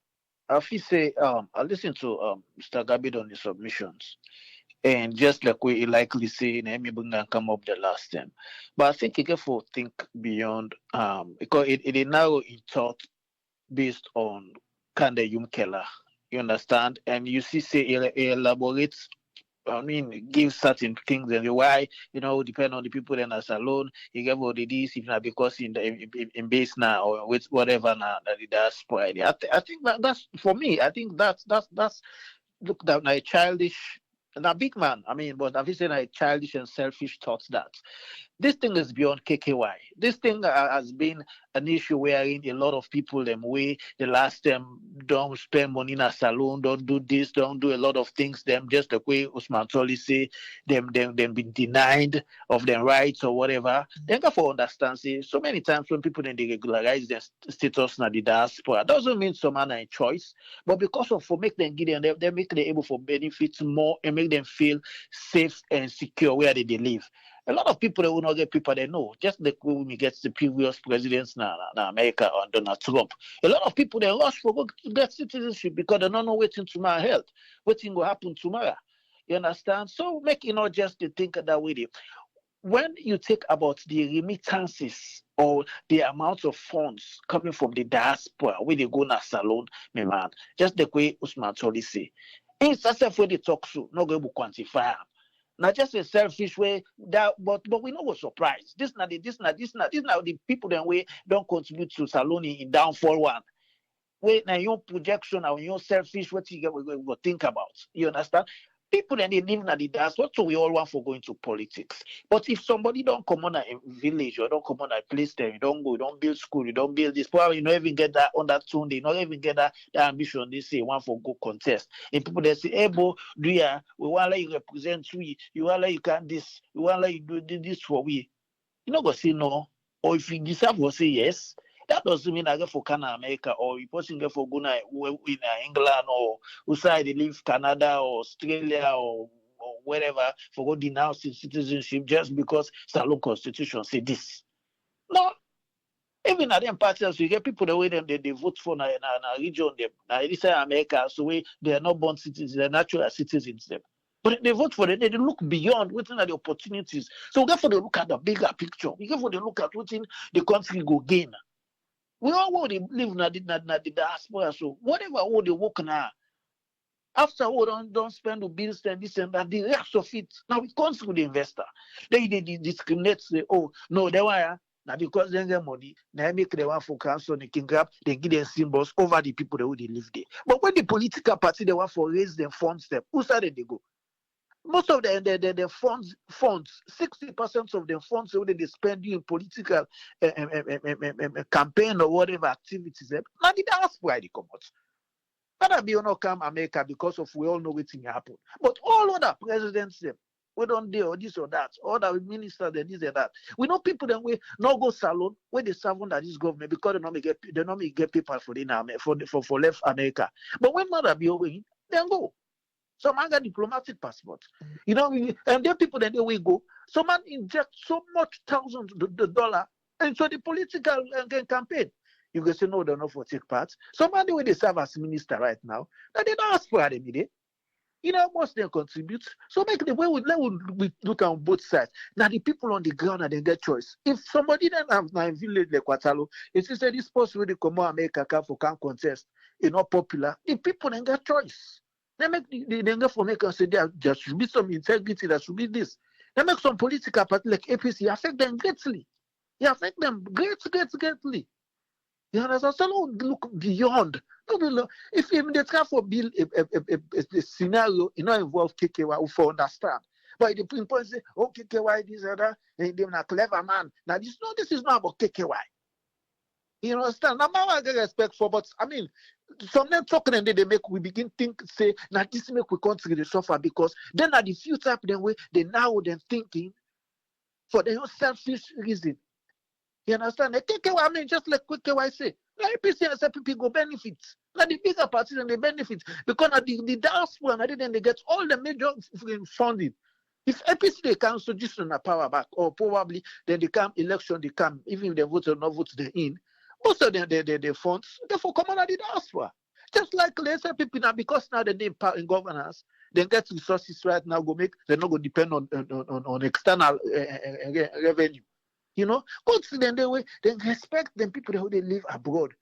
I feel say I listened to Mr. Gabidon his submissions. And just like we likely say, maybe gonna come up the last time. But I think you get to think beyond because it is now in thought based on Kandeh Yumkella. You understand? And you see say it elaborates, I mean, give certain things and why, depend on the people then as alone. You get what it is, if not because in base now or with whatever now that the diaspora. I think that's for me. I think that's look that like childish. And a big man, I mean, but I've said like childish and selfish thoughts that this thing is beyond KKY. This thing has been an issue wherein a lot of people them way the last time don't spend money in a salon, don't do this, don't do a lot of things. Them just the way Usman Toli say them been denied of their rights or whatever. They can for understand say so many times when people then they regularize their status na the diaspora doesn't mean some man a choice, but because of for make them get them, they make them able for benefits more and make them feel safe and secure where they live. A lot of people that will not get people they know. Just like when we get the previous presidents now in America or Donald Trump. A lot of people they rush for go to get citizenship because they don't know waiting tomorrow health. Waiting will happen tomorrow. You understand? So make not just to think that way. When you think about the remittances or the amount of funds coming from the diaspora where they go na salon, my man, just the way Usman Toli say. It's as if when they talk so, not going to quantify. Not just a selfish way that, but we know what's surprised. This now the people that way don't contribute to Saloni in downfall one. Wait now your projection or your selfish what you will think about. You understand? People that they live in the diaspora, what so we all want for going to politics. But if somebody don't come on a village or don't come on a place there, you don't go, you don't build school, you don't build this, probably you don't even get that on that tune, they don't even get that ambition. They say one for go contest. And people they say, hey bo, do ya, we want to let you represent we, you want to let you can this, we want to let you do this for we. You not gonna say no. Or if you deserve to say yes, that doesn't mean I get for Canada, America, or you person get for go in England or outside they live Canada or Australia or wherever for go denouncing citizenship just because Salon Constitution say this. No, even at them parties, you get people the way them they vote for na region them. Now this America, so we they are not born citizens, they're natural citizens them. But they vote for it, they look beyond waiting at the opportunities. So therefore they look at the bigger picture. Therefore they look at what the country go gain. We all want to live in the diaspora. So whatever all they work now, after all don't spend the bills and this and that, the rest of it, now it comes to the investor. They discriminate, say, oh, no, they were now because they get money, now make the one for council, they can grab, they give them symbols over the people that they live there. But when the political party they want for raise them funds them, who side they go? Most of the funds, 60% of the funds that they spend in political campaign or whatever activities, now the diaspora they come out. That be not come America because of we all know what thing happen. But all other presidents them, we don't do or this or that, other ministers and this and that. We know people that we not go salon where they serve under this government because they not get people for for left America. But when mother be away, then go. Some man got diplomatic passport. You know, and then people then they will go. Some man inject so much thousands of dollars into the political campaign. You can say no, they're not for take part. Some man the way they serve as minister right now, that they don't ask for them, you know, most they contribute. So make the way we look on both sides. Now the people on the ground and they get choice. If somebody then have in village like Quatalo, if you say this post where they come out America can contest, it's not popular, the people then get choice. They make the go for make us say there should be some integrity, there should be this. They make some political party like APC affect them greatly. It affect them greatly. You understand? So look beyond. If they try for build a scenario, it not involve KKY, we for understand. But the point say, oh KKY this or that, and they're not clever man. Now this is not about KKY. You understand? Now I get respect for, but I mean, some them talking and they make we begin think say now this make we country they suffer because then at the future then way they now then thinking for their own selfish reason. You understand? The KKY, I mean, just like KKY say, like APC and SPP go benefit. Now the bigger parties and they benefit because the diaspora and then they get all the major funding. If APC they can just on a power back, or probably then they come election, they come, even if they vote or not vote, they in. Most of them, the funds, therefore come on at the diaspora. Just like let's say people now, because now the name in governance, Then get resources right now, go make, they're not going to depend on external revenue. You know, but then they respect them people who they live abroad.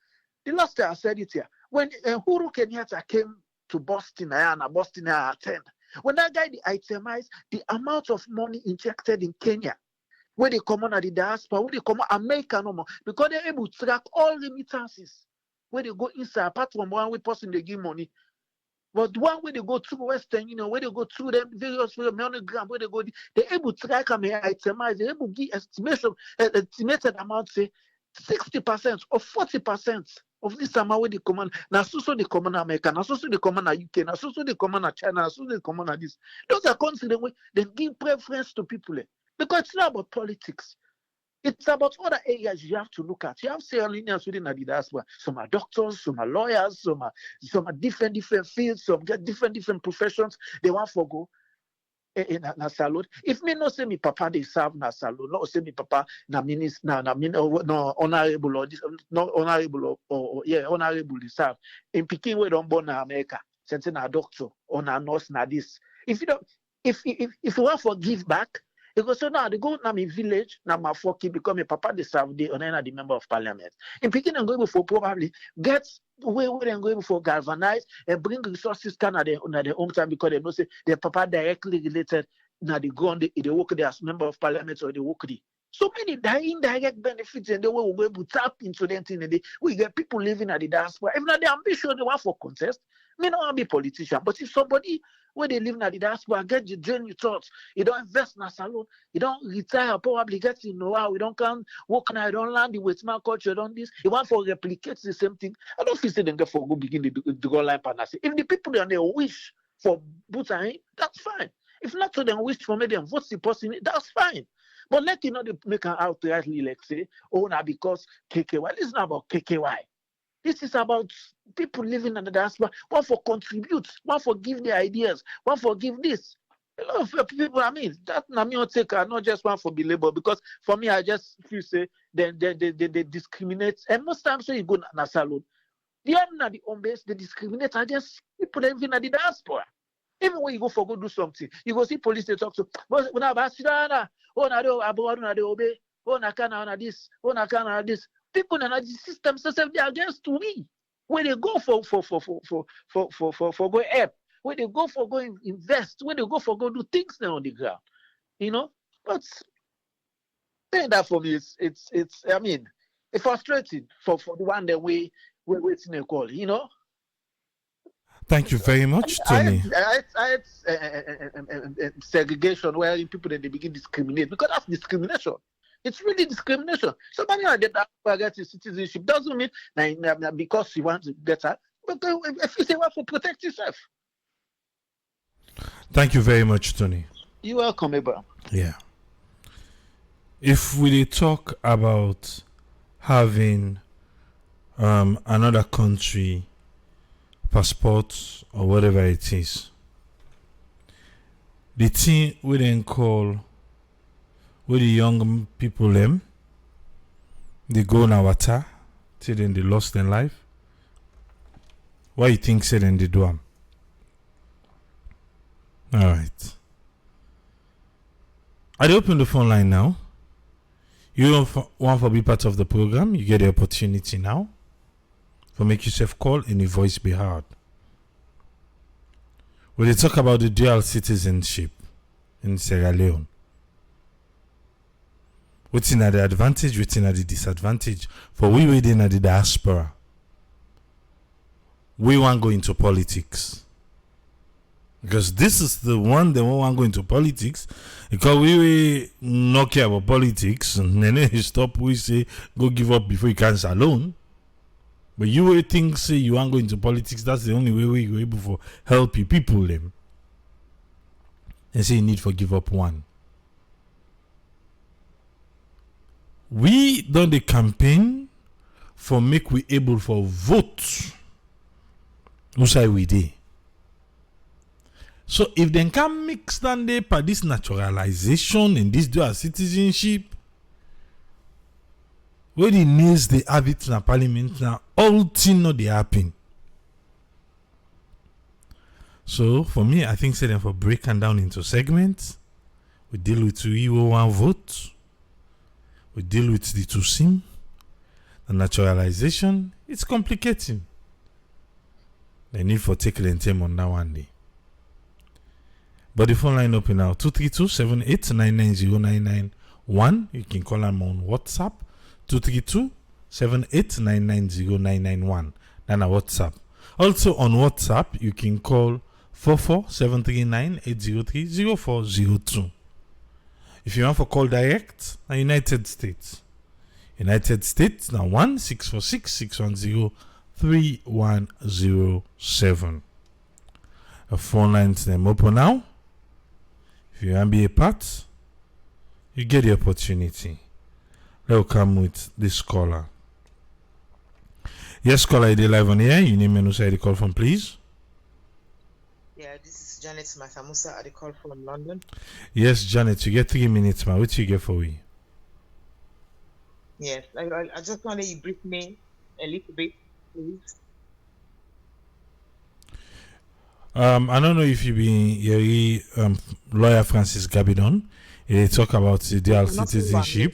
The last time I said it here, when Uhuru Kenyatta came to Boston, I attend. When that guy itemized the amount of money injected in Kenya, where they come on at the diaspora, where they come on America no more, because they're able to track all remittances. Where they go inside, apart from one way person they give money. But one way they go through Western Union, where they go through them various monogram, where they go, they're able to track and itemize, they're able to give estimated amount, say 60% or 40% of this amount where they come on. Now, so they come on America, now so they come on UK, now so they come on China, now so they come on this. Those are considered way they give preference to people. Because it's not about politics. It's about other areas you have to look at. You have Sierra-Leoneans within the diaspora. Some are doctors, some are lawyers, some are different fields, some get different professions. They want to go in a salon. If me no say me papa they serve na salon, no say me papa na minister, no honorable or this, no honorable or honorable they serve. In Peking we don't born na America, sending a doctor or na nurse na this. If you don't, if you want to give back. Because so now they go to my village, now my forky become a papa de Saudi or the member of parliament. In Peking and going before probably get where they're going before galvanize and bring resources can at their own time because they know say their papa directly related now they go on they work there as member of parliament or they work there. So many indirect benefits and the way we will tap into them thing and we get people living at the diaspora. If not the ambition they want for contest, may not want to be politician, but if somebody where they live in the diaspora, get your journey thoughts. You don't invest in a salon, you don't retire, probably get to know how, you don't come work now, you don't learn the Westman culture, you don't this. You want to replicate the same thing. I don't feel say they get for go begin the go line partnership. If the people they wish for Bhutan, that's fine. If not so them wish for me, them vote the person, that's fine. But let you know they make an outrightly like say, oh now because KKY. This is not about KKY. This is about people living in the diaspora. One for contribute, one for give their ideas, one for give this. A lot of people, I mean, that Nami take not just one for be labor, because for me, I just feel say they discriminate. And most times when you go na salon, the other the home base, they discriminate against people living in the diaspora. Even when you go for go do something, you go see police, they talk to, oh, na this, this. People in the system say they are against we. When they go for go help, when they go for go invest, when they go for go do things there on the ground, you know. But saying that for me, it's I mean, it's frustrating for the one that we waiting a call, you know. Thank you very much, Tony. I had segregation where people then they begin discriminate, because that's discrimination. It's really discrimination. Somebody like that get his citizenship doesn't mean because you want to get her, but if you say want to protect yourself. Thank you very much, Tony. You're welcome, Abraham. Yeah. If we talk about having another country passport or whatever it is, the thing we then call with the young people them, they go in water till then they lost their life. Why you think say then they do them? Alright. I open the phone line now. You want to be part of the program, you get the opportunity now. For make yourself call and your voice be heard. When they talk about the dual citizenship in Sierra Leone, what's in the advantage, what's in the disadvantage for we within the diaspora? We want to go into politics. Because this is the one that we want to go into politics. Because we not care about politics. And then you stop, we say, go give up before you cancel alone. But you will think, say, you want to go into politics. That's the only way we're able to help you people them. And say you need to give up one. We done the campaign for make we able for vote. Who say we did? So if they can mix down there by this naturalization and this dual citizenship, where the needs they have it in the parliament now, all things not they happen. So for me, I think say them for breaking down into segments. We deal with the one vote. We deal with the two sim, the naturalization. It's complicating. The need for take the time on that one day. But the phone line open now 232-78990991. You can call them on WhatsApp 232-78990991. Then a WhatsApp. Also on WhatsApp, you can call 44739-803-0402. If you want for call direct, na United States. United States now 1-646-610-3107. A phone lines them open now. If you want to be a part, you get the opportunity. Let's come with this caller. Yes, caller, you live on here. You name and who say the call from, please. Yeah, this is Janet Mathamusa at the call from London. Yes, Janet, you get 3 minutes, man. What you get for we? Yes, I just want you brief me a little bit, please. I don't know if you be lawyer Francis Gabidon. They talk about the dual citizenship.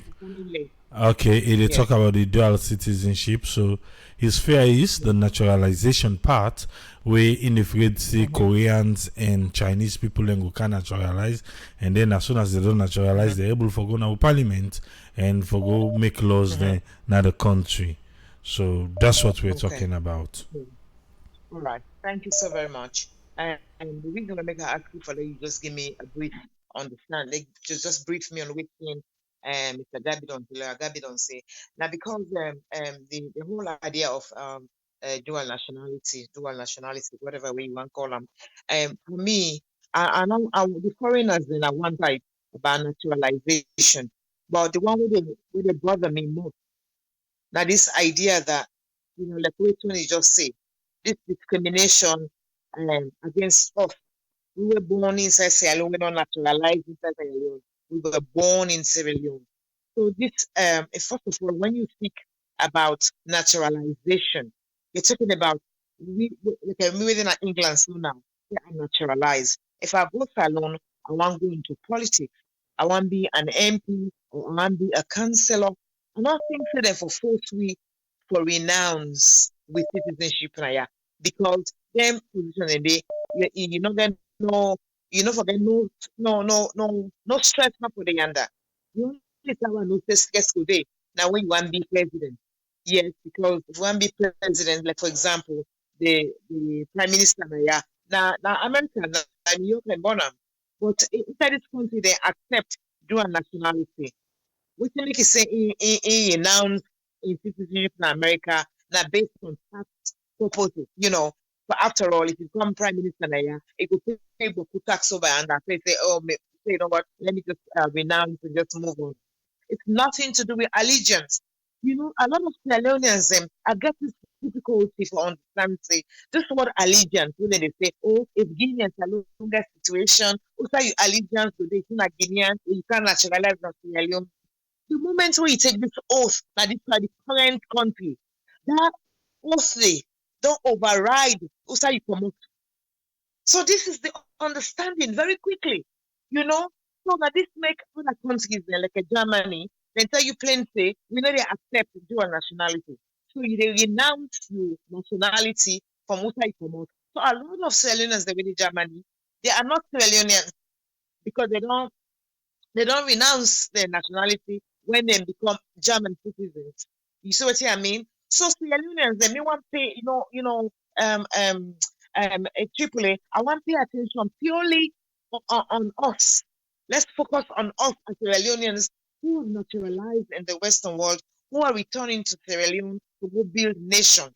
Okay, they talk about the dual citizenship. So his fear is the naturalization part, where in the Fred say Koreans and Chinese people then go can naturalize, and then as soon as they don't naturalize, they're able to go now parliament and for go make laws then in the country. So that's what we're talking about. All right, thank you so very much. And the reason I make her ask you for that, you just give me a brief understand. Like just brief me on which thing Mr. Gabidon say. Now because the whole idea of dual nationality, whatever way you want to call them, for me, I know the foreigners then are one type about naturalization, but the one with the bother me most. Now this idea that like what Tony just say, this discrimination against us. We were born in Sierra Leone, we were not naturalized in Sierra Leone. We were born in Sierra Leone. So this, first of all, when you speak about naturalization, you're talking about we within England so now. We are naturalized. If I go salon, I want to go into politics. I want to be an MP or I want to be a councillor. I'm not thinking that for force we for renounce with citizenship now, because them position and they you know them no for them no stress not for the under. The only someone who says stress today now when you want to be president. Yes, because if you want to be president, like for example, the prime minister now America now New York and Bonham, but inside this country they accept dual nationality. We can make it say in announce in citizenship in America now based on tax purposes, But after all, if you become prime minister now, it could pay tax over and that say, you know what, let me just renounce and just move on. It's nothing to do with allegiance. A lot of Sierra Leoneans, I get this difficulty for understanding. Say, this word allegiance, when they say, oh, if Guineans are longer situation, also you allegiance to this, you're not Guinean, you can't naturalize not Sierra Leone. The moment where you take this oath that this is the current country, that oath don't override also you promote. So this is the understanding very quickly, So that this make other countries like Germany, they tell you plain say, we know they accept dual nationality. So they renounce your nationality from what you promote. So a lot of Sierra Leoneans they in Germany, they are not Sierra Leoneans because they don't renounce their nationality when they become German citizens. You see what I mean? So Sierra Leoneans, they may want to pay, Tripoli, I want to pay attention purely on us. Let's focus on us as Sierra Leoneans who are naturalized in the Western world, who are returning to Sierra Leone to go build nation.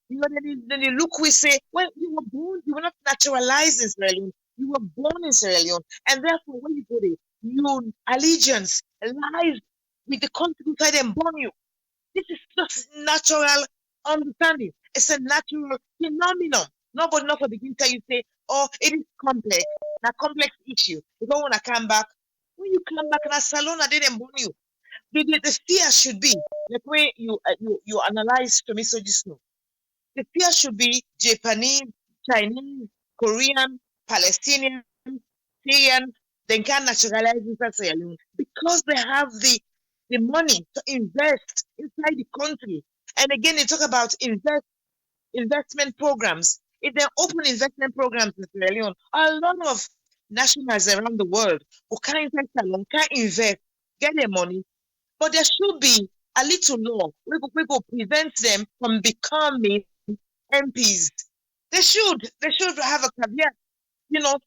Then they look, we say, well, you were not naturalized in Sierra Leone. You were born in Sierra Leone. And therefore, when you go there, your allegiance lies with the country inside and born you. This is just natural understanding. It's a natural phenomenon. Nobody not for begin tell you say, oh, it is complex. A complex issue. You don't want to come back. When you come back in a salon, they didn't born you. The fear should be the way you analyze to me so just know. The fear should be Japanese, Chinese, Korean, Palestinian, Syrian, they can naturalize in Sierra Leone because they have the money to invest inside the country. And again, they talk about investment programs. If they open investment programs in Sierra Leone, a lot of nationals around the world who can invest, get their money, but there should be a little law we go prevent them from becoming MPs. They should have a caveat,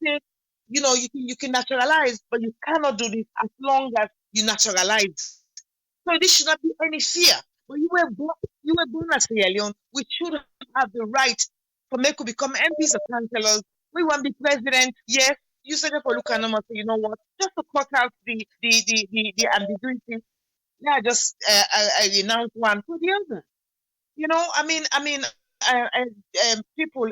say, you can naturalize, but you cannot do this as long as you naturalize. So this should not be any fear. But you were born as Sierra Leone. We should have the right for me to become MPs or councillors. We want to be president. Yes, you said it for Lukanoma, so you know what? Just to cut out the ambiguity. Yeah, just I renounce one for the other. People,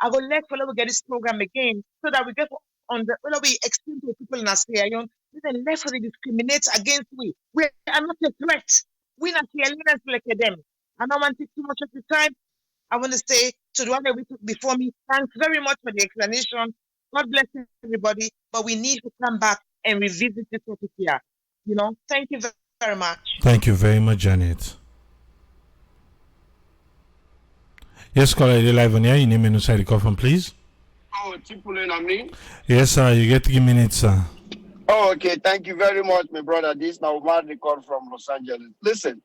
I will let follow get this program again so that we get on the when we explain to people in Australia, then left for the discriminate against we. We are not a threat. We not here like them. I don't want to take too much of the time. I want to say to the one that we took before me, thanks very much for the explanation. God bless everybody, but we need to come back and revisit this topic here. Thank you very much. Thank you very much, Janet. Yes, caller, you're live on here. Your name and inside the coffin, please. Oh, Chipule Nami. Yes, sir. You get 3 minutes, sir. Oh, okay. Thank you very much, my brother. This is Omar record from Los Angeles. Listen,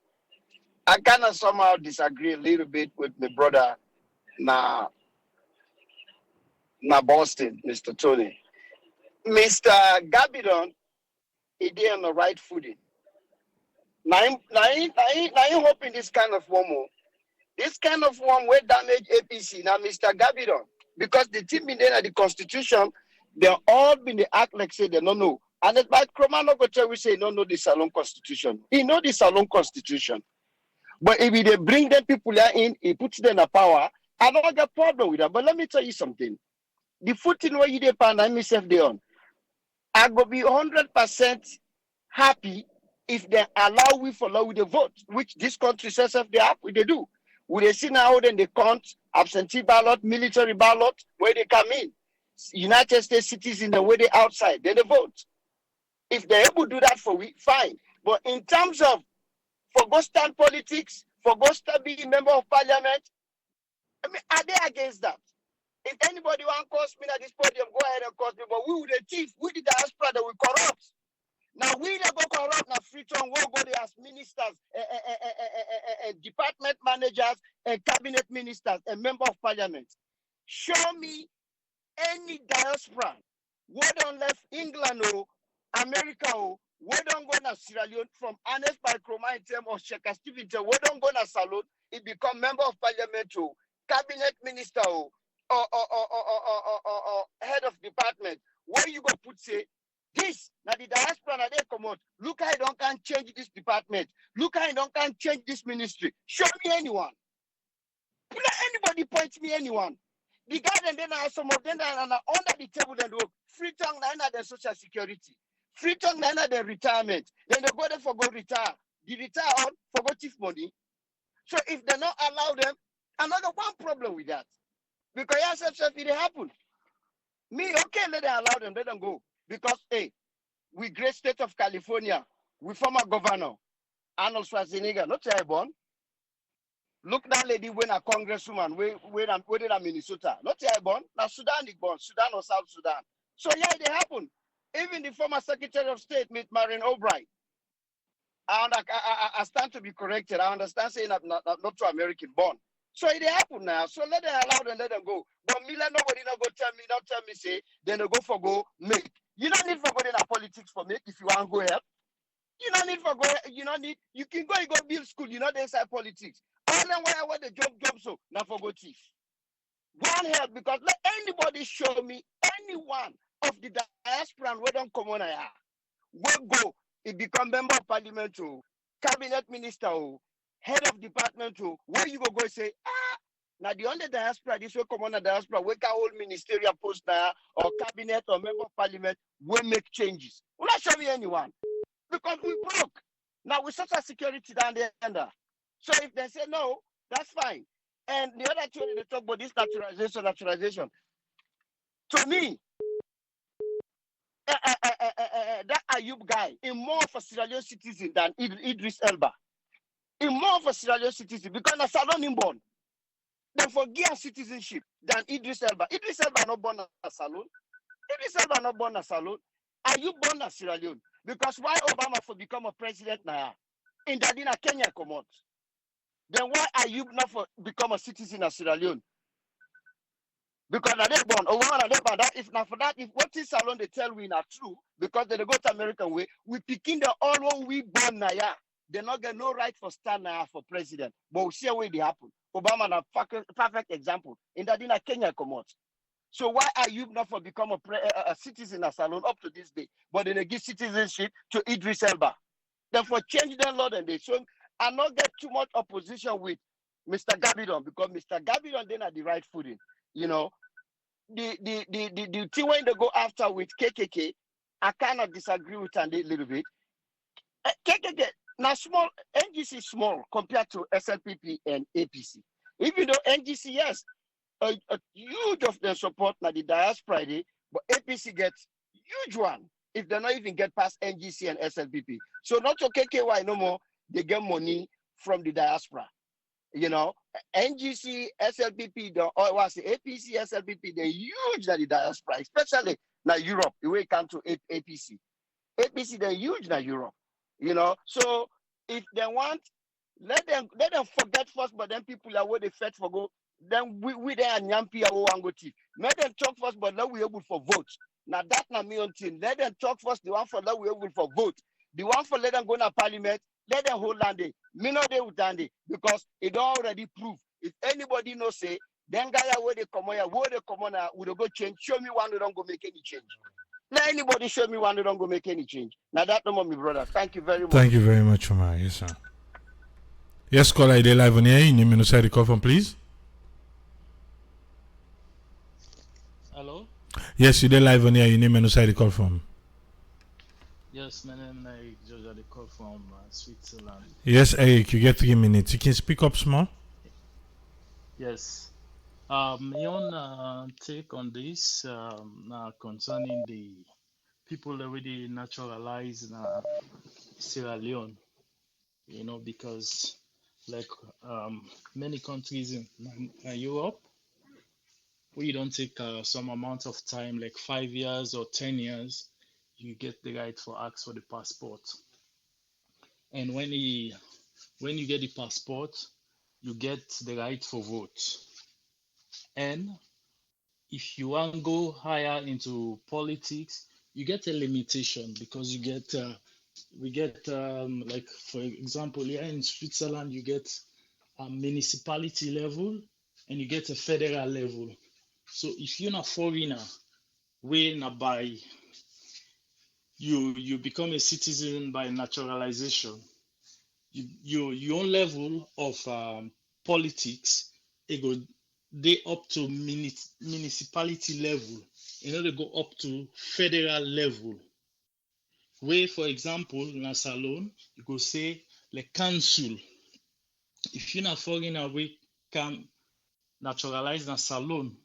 I kind of somehow disagree a little bit with my brother, na Boston, Mr. Tony. Mr. Gabidon, he did on the right footing. Now, I'm hoping this kind of one This kind of one will damage APC. Now, Mr. Gabidon, because the team in there, the Constitution, they're all been the act like say they don't know. And it's like Kromano Goche, we say, no, the Salon Constitution. He know the Salon Constitution. But if they bring them people in, he puts them in power, I don't get a problem with that. But let me tell you something. The footing where you depend on myself they on, I go be 100% happy if they allow we follow with the vote, which this country says if they do. We they see now then they count absentee ballot, military ballot, where they come in. United States citizens the way they outside, then they vote. If they're able to do that for we, fine. But in terms of for go stand politics, for go stand be member of parliament, I mean, are they against that? If anybody want to cause me at this podium, go ahead and cause me. But we with the thief, we the diaspora that we corrupt. Now we never go corrupt now Freetown, we'll go there as ministers, department managers, cabinet ministers, and member of parliament. Show me any diaspora, where don't left England or America or where don't go to Sierra Leone from Ernest by Cromitem or Exclusivity, where don't go to Salon, it become member of parliament or cabinet minister or head of department. Where you go put say this now the diaspora now they come out. Look how I don't can change this department. Look how I don't can change this ministry. Show me anyone. Let anybody point me anyone. The guy and then some of them are under the table and work. Free tongue now their social security. Free tongue now their retirement. Then they go there for go retire. The retire on for go thief money. So if they not allow them, another one problem with that. Because yes, it happen. Me, okay, let them allow them, let them go. Because hey, we great state of California, we former governor, Arnold Schwarzenegger, not I born. Look that lady when a congresswoman, where in Minnesota, not I born, now Sudan is born, Sudan or South Sudan. So yeah, it happened. Even the former Secretary of State, Miss Marian Albright. I stand to be corrected. I understand saying I'm not too American born. So it happened now. So let them allow them, let them go. But Mila, nobody not go tell me, say, then they go for go make. You don't need for go in politics for make if you want to go help. You don't need for go, you can go build school, they inside politics. All them why I want the job so now for go thief. One help because let anybody show me anyone of the diaspora where don't come on here. We'll go, it become member of parliament or cabinet minister or head of department or where you go say, now the only diaspora, this will come on the diaspora, we can hold ministerial post now or cabinet or member of parliament, will make changes. Will not show me anyone. Because we broke. Now we social security down there under. So if they say no, that's fine. And the other thing they talk about this naturalization. To me, that Ayub guy is more of a Sierra Leone citizen than Idris Elba. He's more of a Sierra Leone citizen because a Salon born. Then forget citizenship than Idris Elba. Idris Elba not born a Salon. Idris Elba not born a Salon. Are you born a Sierra Leone? Because why Obama for become a president now? In Dadina, Kenya come out. Then why are you not for become a citizen of Sierra Leone? Because they born Obama they born that if not for that, if what is Salon they tell we not true, because they go to American way, we picking the all one we born now. They not get no right for stand now for president. But we see where they happen. Obama na perfect example. In Dadina, Kenya come out. So why are you not for become a citizen of Salon up to this day? But then they give citizenship to Idris Elba. Therefore, change the law and they so I not get too much opposition with Mr. Gabidon because Mr. Gabidon then at the right footing. You know, the thing when they go after with KKK, I cannot disagree with Andy a little bit. KKK now small NGC is small compared to SLPP and APC. Even though NGC yes, a huge of their support now the diaspora, but APC gets huge one if they not even get past NGC and SLPP. So not to KKY no more, they get money from the diaspora. You know, NGC, SLPP, or was the APC, SLPP, they're huge at the diaspora, especially now Europe, the way it comes to APC. APC, they're huge now Europe. You know, so if they want, let them forget first, but then people are where they fed for go. Then we there and Yampi are go teeth. Let them talk first, but now we able for vote. Now that na me on thing. Let them talk first. The one for that we able for vote. The one for let them go to parliament. Let them hold land. Me no they would land because it already proved. If anybody no say, then guy where they come on, where they come on, would go change. Show me one who don't go make any change. Let anybody show me one who don't go make any change. Now that no more, my brother. Thank you very much. Thank you very much, Omar. Yes, sir. Yes, caller, they live on here. You name and the call from, please. Hello? Yes, you did live on here. You name and the call from. Yes, my name is Georgia. They call from Switzerland. Yes, Eric, you get 3 minutes. You can speak up small. Yes. My own take on this concerning the people already naturalized in Sierra Leone, you know, because like many countries in Europe, we don't take some amount of time, like 5 years or 10 years, you get the right for ask for the passport. And when you get the passport, you get the right for vote. And if you want to go higher into politics, you get a limitation because you get we get like for example here in Switzerland you get a municipality level and you get a federal level. So if you're not foreigner, we not by you become a citizen by naturalization. Your own level of politics it go they up to municipality level in order to go up to federal level where for example in a salon you go say the council if you're not foreigner we can naturalize na salon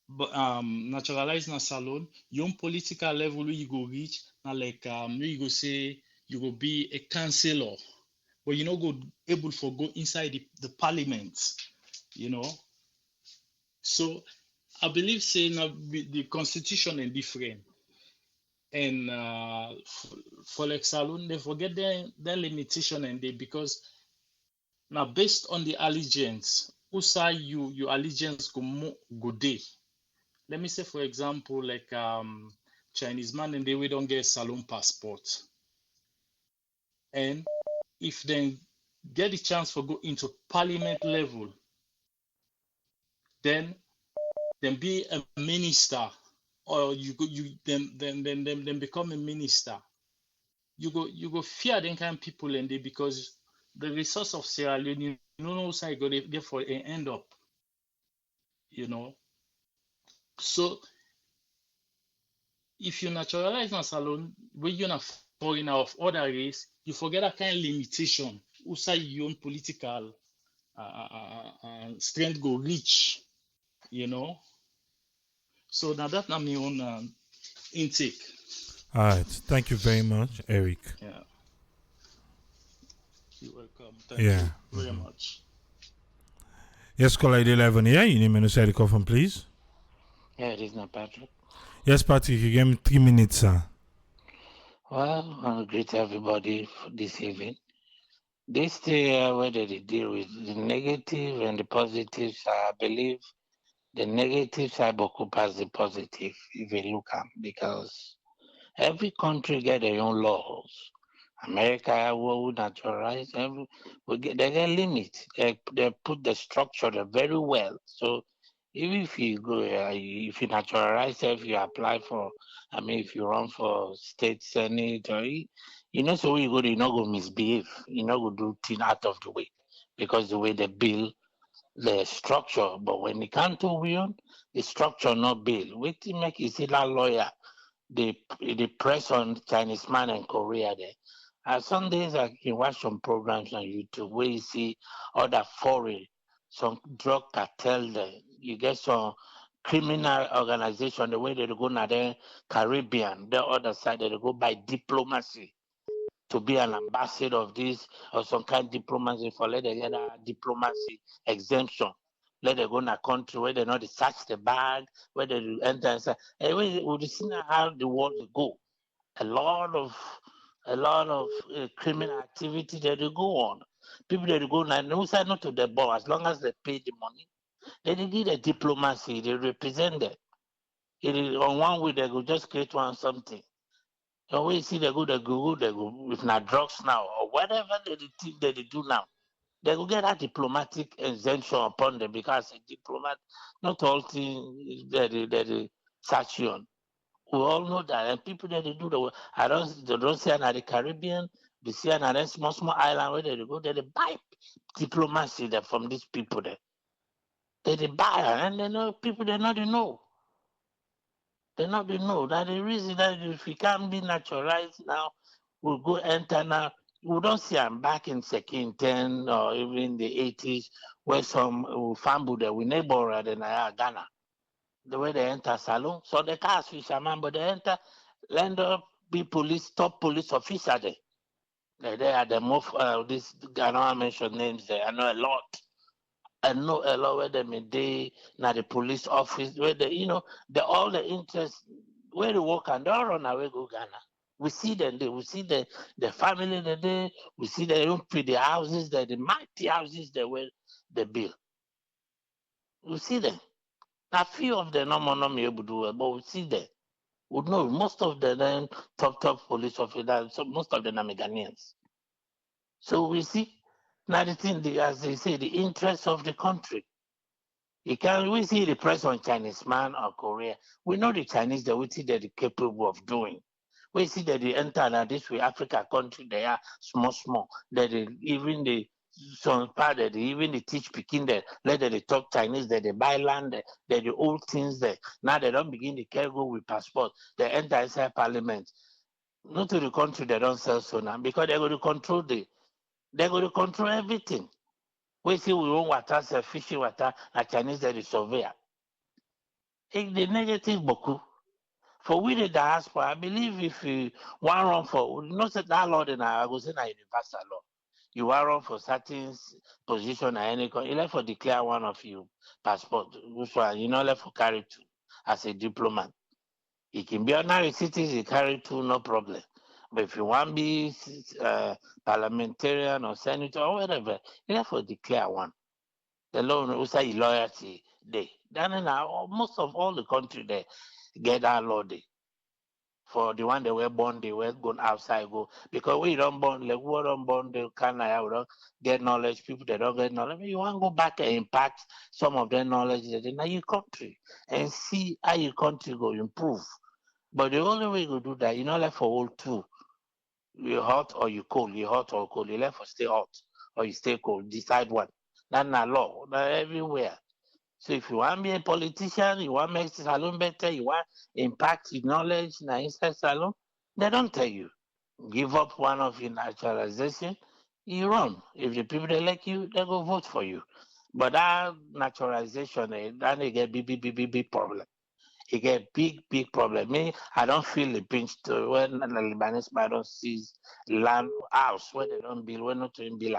but naturalize na salon your own political level where you go reach na like where you go say you go be a councillor but you no go able for go inside the parliament, you know. So I believe say now the constitution is different, and for like saloon they forget their limitation and they because now based on the allegiance, who say your allegiance go day. Let me say for example like Chinese man and they we don't get saloon passport, and if they get the chance for go into parliament level, then be a minister or you go you then become a minister. You go fear them kind of people and they because the resource of Sierra Leone you don't know how you go therefore end up, you know. So if you naturalize in salon when you're not foreigner of other race, you forget that kind of limitation. Who say your own political strength go reach, you know. So now that I'm on intake. All right. Thank you very much, Eric. Yeah. You're welcome. Thank Yeah. you very much. Yes, caller 11 here. You name and say the call from, please. Yeah, it is not Patrick. Yes, Patrick, you gave me 3 minutes, sir. Well, I want to greet everybody for this evening. This day, whether they deal with the negative and the positives, I believe the negative side occupies the positive if you look at, because every country get their own laws. America will naturalize every they get limit. They put the structure there very well. So even if you go if you naturalize, if you apply for, I mean, if you run for state senate or you know, so where you go, you not go misbehave. You not go do thing out of the way because the way they build the structure. But when it come to Wion, the structure not build. Wait till make you see that lawyer they press on Chinese man in Korea there. Some days I can watch some programs on YouTube where you see other foreign, some drug cartel there. You get some criminal organization, the way they go now the Caribbean, the other side, they go by diplomacy to be an ambassador of this or some kind of diplomacy for let them get a diplomacy exemption. Let them go in a country where they know they search the bag, where they enter and say, hey, we see how the world go. A lot of criminal activity that they go on. People that go now, no side not to the ball, as long as they pay the money. They need a diplomacy, they represent them. It is on one way they go just create one something. And we see they go, if not drugs now or whatever they do now, they will get a diplomatic exemption upon them because a diplomat, not all things that they search you on. We all know that, and people that they do they don't see another Caribbean, they see another small island where they go, they buy diplomacy there from these people there. They buy, and they know people they not know. They not know that the reason that if we can't be naturalized now, we'll go enter now. We don't see them back in second 10 or even the 80s where some fambu that we neighbor than Ghana. The way they enter saloon. So they can't fisherman, but they enter land up be police, top police officer there. They are the most this I don't mention names there. I know a lot. I know a lot where they may they now the police office where they the all the interest where they work and they all run away go Ghana. We see them there, we see the family there, we see they don't pay the houses there, the mighty houses there where they build. We see them. A few of them not able to do it, but we see them. We know most of the then top police officers, so most of them are Ghanaians. So we see now the thing, as they say, the interest of the country. We see the press on Chinese man or Korea. We know the Chinese that we see that they're capable of doing. We see that they enter now this way, Africa country, they are small. That they, even the some part that they even they teach Peking there, let them they talk Chinese, that they buy land there, that the old things there. Now they don't begin the cargo with passport. They enter inside parliament. Not to the country they don't sell so now because they're going to control everything. We see we own water, fishing water, and Chinese that is surveyor. The negative boku. For we the diaspora, I believe if you want run for not that law then I go say na universal law. You want run for certain position at any you left for declare one of you passport. Which one you not left for carry two as a diplomat. You can be ordinary citizen, carry two, no problem. But if you want to be parliamentarian or senator or whatever, you have to declare one. The law will say loyalty day. Then now most of all the country they get that law day. For the one they were born, they were going outside go because we don't born like we don't born they can we don't get knowledge. People they don't get knowledge. You want to go back and impact some of their knowledge that in your country and see how your country go improve. But the only way you do that, you know, like for all two, you hot or you cold, you hot or cold, you left for stay hot or you stay cold. Decide one. That's not law. That's everywhere. So if you want to be a politician, you want to make the salon better, you want impact your knowledge in the inside salon, they don't tell you. Give up one of your naturalization, you run. If the people they like you, they go vote for you. But that naturalization, that they get big problem. He get big problem. Me, I don't feel the pinch to when the Lebanese man don't see land house where they don't build, when not to build.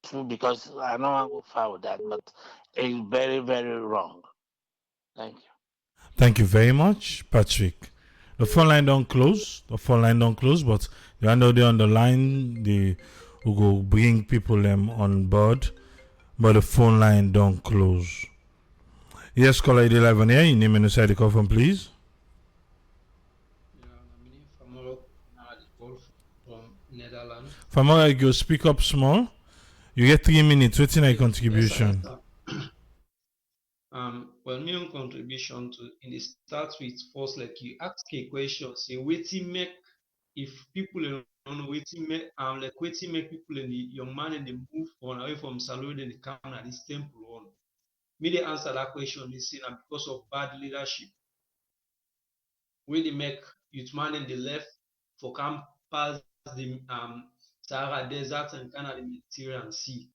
True, because I don't want to go far with that, but it's very, very wrong. Thank you. Thank you very much, Patrick. The phone line don't close. The phone line don't close, but you know they on the line. They will go bring people on board, but the phone line don't close. Yes, caller, you live on here. Your name and inside the call from, please. From Netherlands. Famora, you go speak up small. You get 3 minutes. What's in your contribution? Yes, well, my own contribution to in the start with first, like you ask a question, say waiting make if people don't know waiting make like waiting make people in the young man and they move on away from Salud and they come at this temple on. Me they answer that question is saying because of bad leadership. When they make youth man and they left for come past the Sahara Desert and kind of the Mediterranean Sea.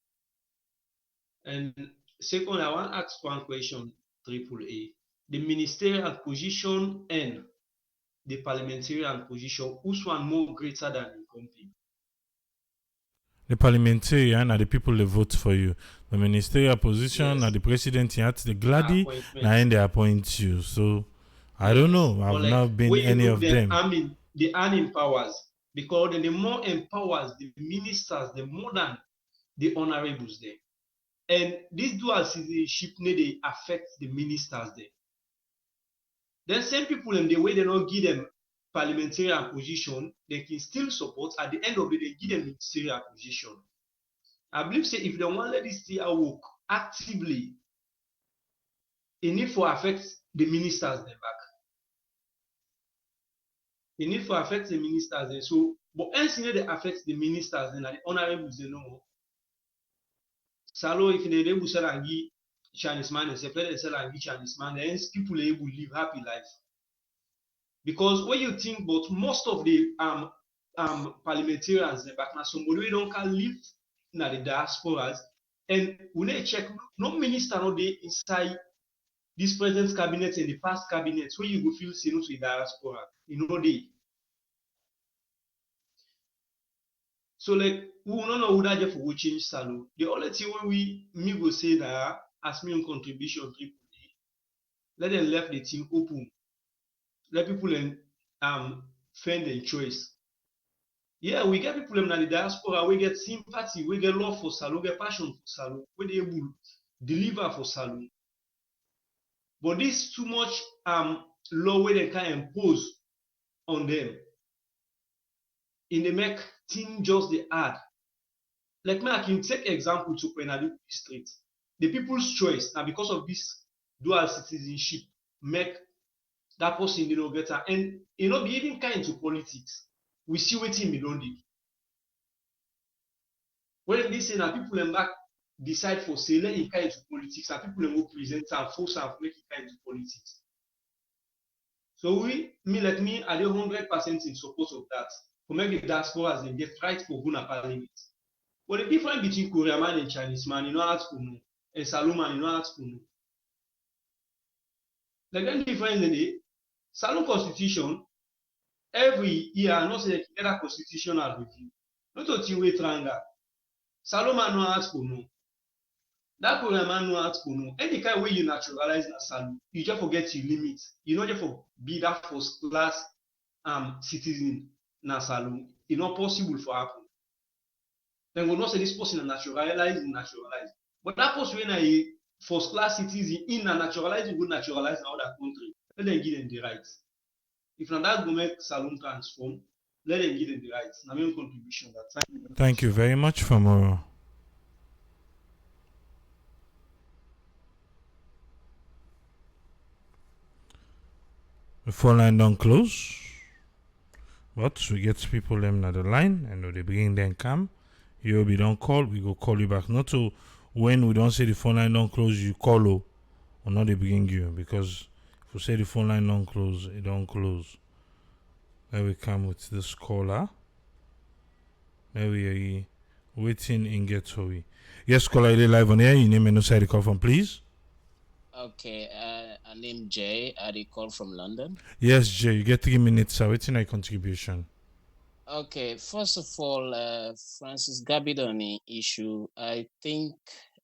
And second, I want to ask one question, AAA. The ministerial position and the parliamentarian position, which one more greater than the company? The parliamentarian are the people that vote for you. The ministerial position are the president, you have the gladi, and they appoint you. So, I don't know. I've not been any of them. I mean, the earning powers. Because the more empowers the ministers, the more than the honorables there. And this dual citizenship they affect the ministers there. Then same people in the way they don't give them parliamentarian position, they can still support at the end of the day, give them ministerial position. I believe say if they want let this still work actively, it need for affect the ministers then back. It need for affect the ministers then. So, but anything they affect the ministers then, the honorables they know. Salo, if they able sell and give Chinese man, and separate they sell and give Chinese man, then people are able to live happy life. Because when you think about most of the parliamentarians, back now somebody we don't can live in the diasporas, and when they check, no minister no they inside this present cabinet and the past cabinets where you go feel seen to the diaspora, you know they. So like we don't know who that just for change Salo. The only thing when me go say that as me on contribution, let them left the team open. Let people find their choice. Yeah, we get people in the diaspora, we get sympathy, we get love for Salon, we get passion for Salon, we able to deliver for Salon. But this too much law where they can impose on them. In the make thing just the hard. Like me, I can take example to Penadu Street. The people's choice, now because of this dual citizenship, make that person you know get her. And you know, be even kind to politics. We see what we don't do. When this say now people in back decide for say let it kind to politics and people will present and force and make it kind to politics. So like me, are 100% in support of that. For make the diaspora they get right for Guna Parliament. But the difference between Korean man and Chinese man, you know how to know, and Salomon, you know how to know. The grand difference in the Salon Constitution, every year, I not say that constitutional review. Not to wait longer. Salomon no ask for no. That Korean man no ask for no. Any kind of way you naturalize a Salon, you just forget your limits. You not just for be that first class citizen na Salon. It's not possible for happen. Then we'll not say this person is naturalized. But that person when a first class citizen in a naturalized, you go naturalize in other country. Let them give them the rights. If not that go make Salon transform, let them give them the rights. My main contribution that. Thank you very much, Famoro. The phone line don't close, but we get people them on the line and they bring them come. You be don't call, we go call you back. Not to when we don't say the phone line don't close, you call or not they bring you, because if we say the phone line don't close, it don't close. Then we come with this caller. Then we waiting in get sorry. Yes, caller, you live on air. Your name and no side call from, please. Okay, I name Jay. I call from London. Yes, Jay, you get 3 minutes, sir. What's your contribution? Okay, first of all, Francis Gabidon issue. I think,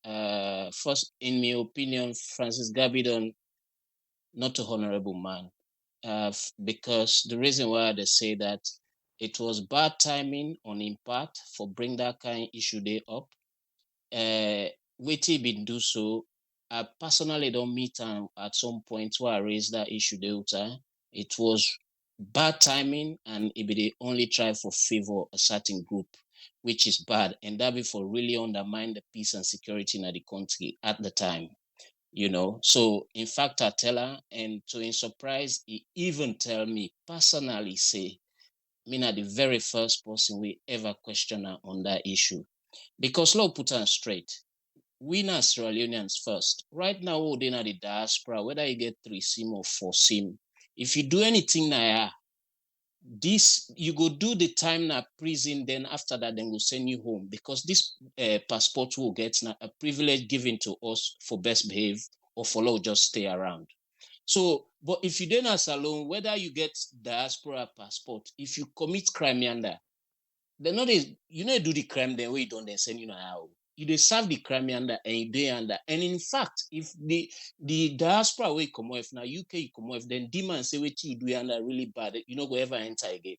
first, in my opinion, Francis Gabidon, not a honorable man, because the reason why they say that it was bad timing on his part for bring that kind of issue day up. Wait been do so. I personally don't meet him at some point where I raised that issue there. It was bad timing and it be the only try for favor a certain group, which is bad. And that before really undermine the peace and security in the country at the time. So in fact I tell her, and to his surprise, he even tell me personally, say, me not the very first person we ever question her on that issue. Because law put her straight. We Naturalians first. Right now, we're in the diaspora, whether you get 3 SIM or 4 SIM. If you do anything now, this you go do the time na prison, then after that, then we'll send you home because this passport will get a privilege given to us for best behave or for law just stay around. So, but if you don't as alone, whether you get diaspora passport, if you commit crime yonder, then not do the crime then we don't then send you now. You dey serve the crime under and you do under. And in fact, if the diaspora way come off now, UK you come off, then demand say what you do under really bad, you know go ever enter again.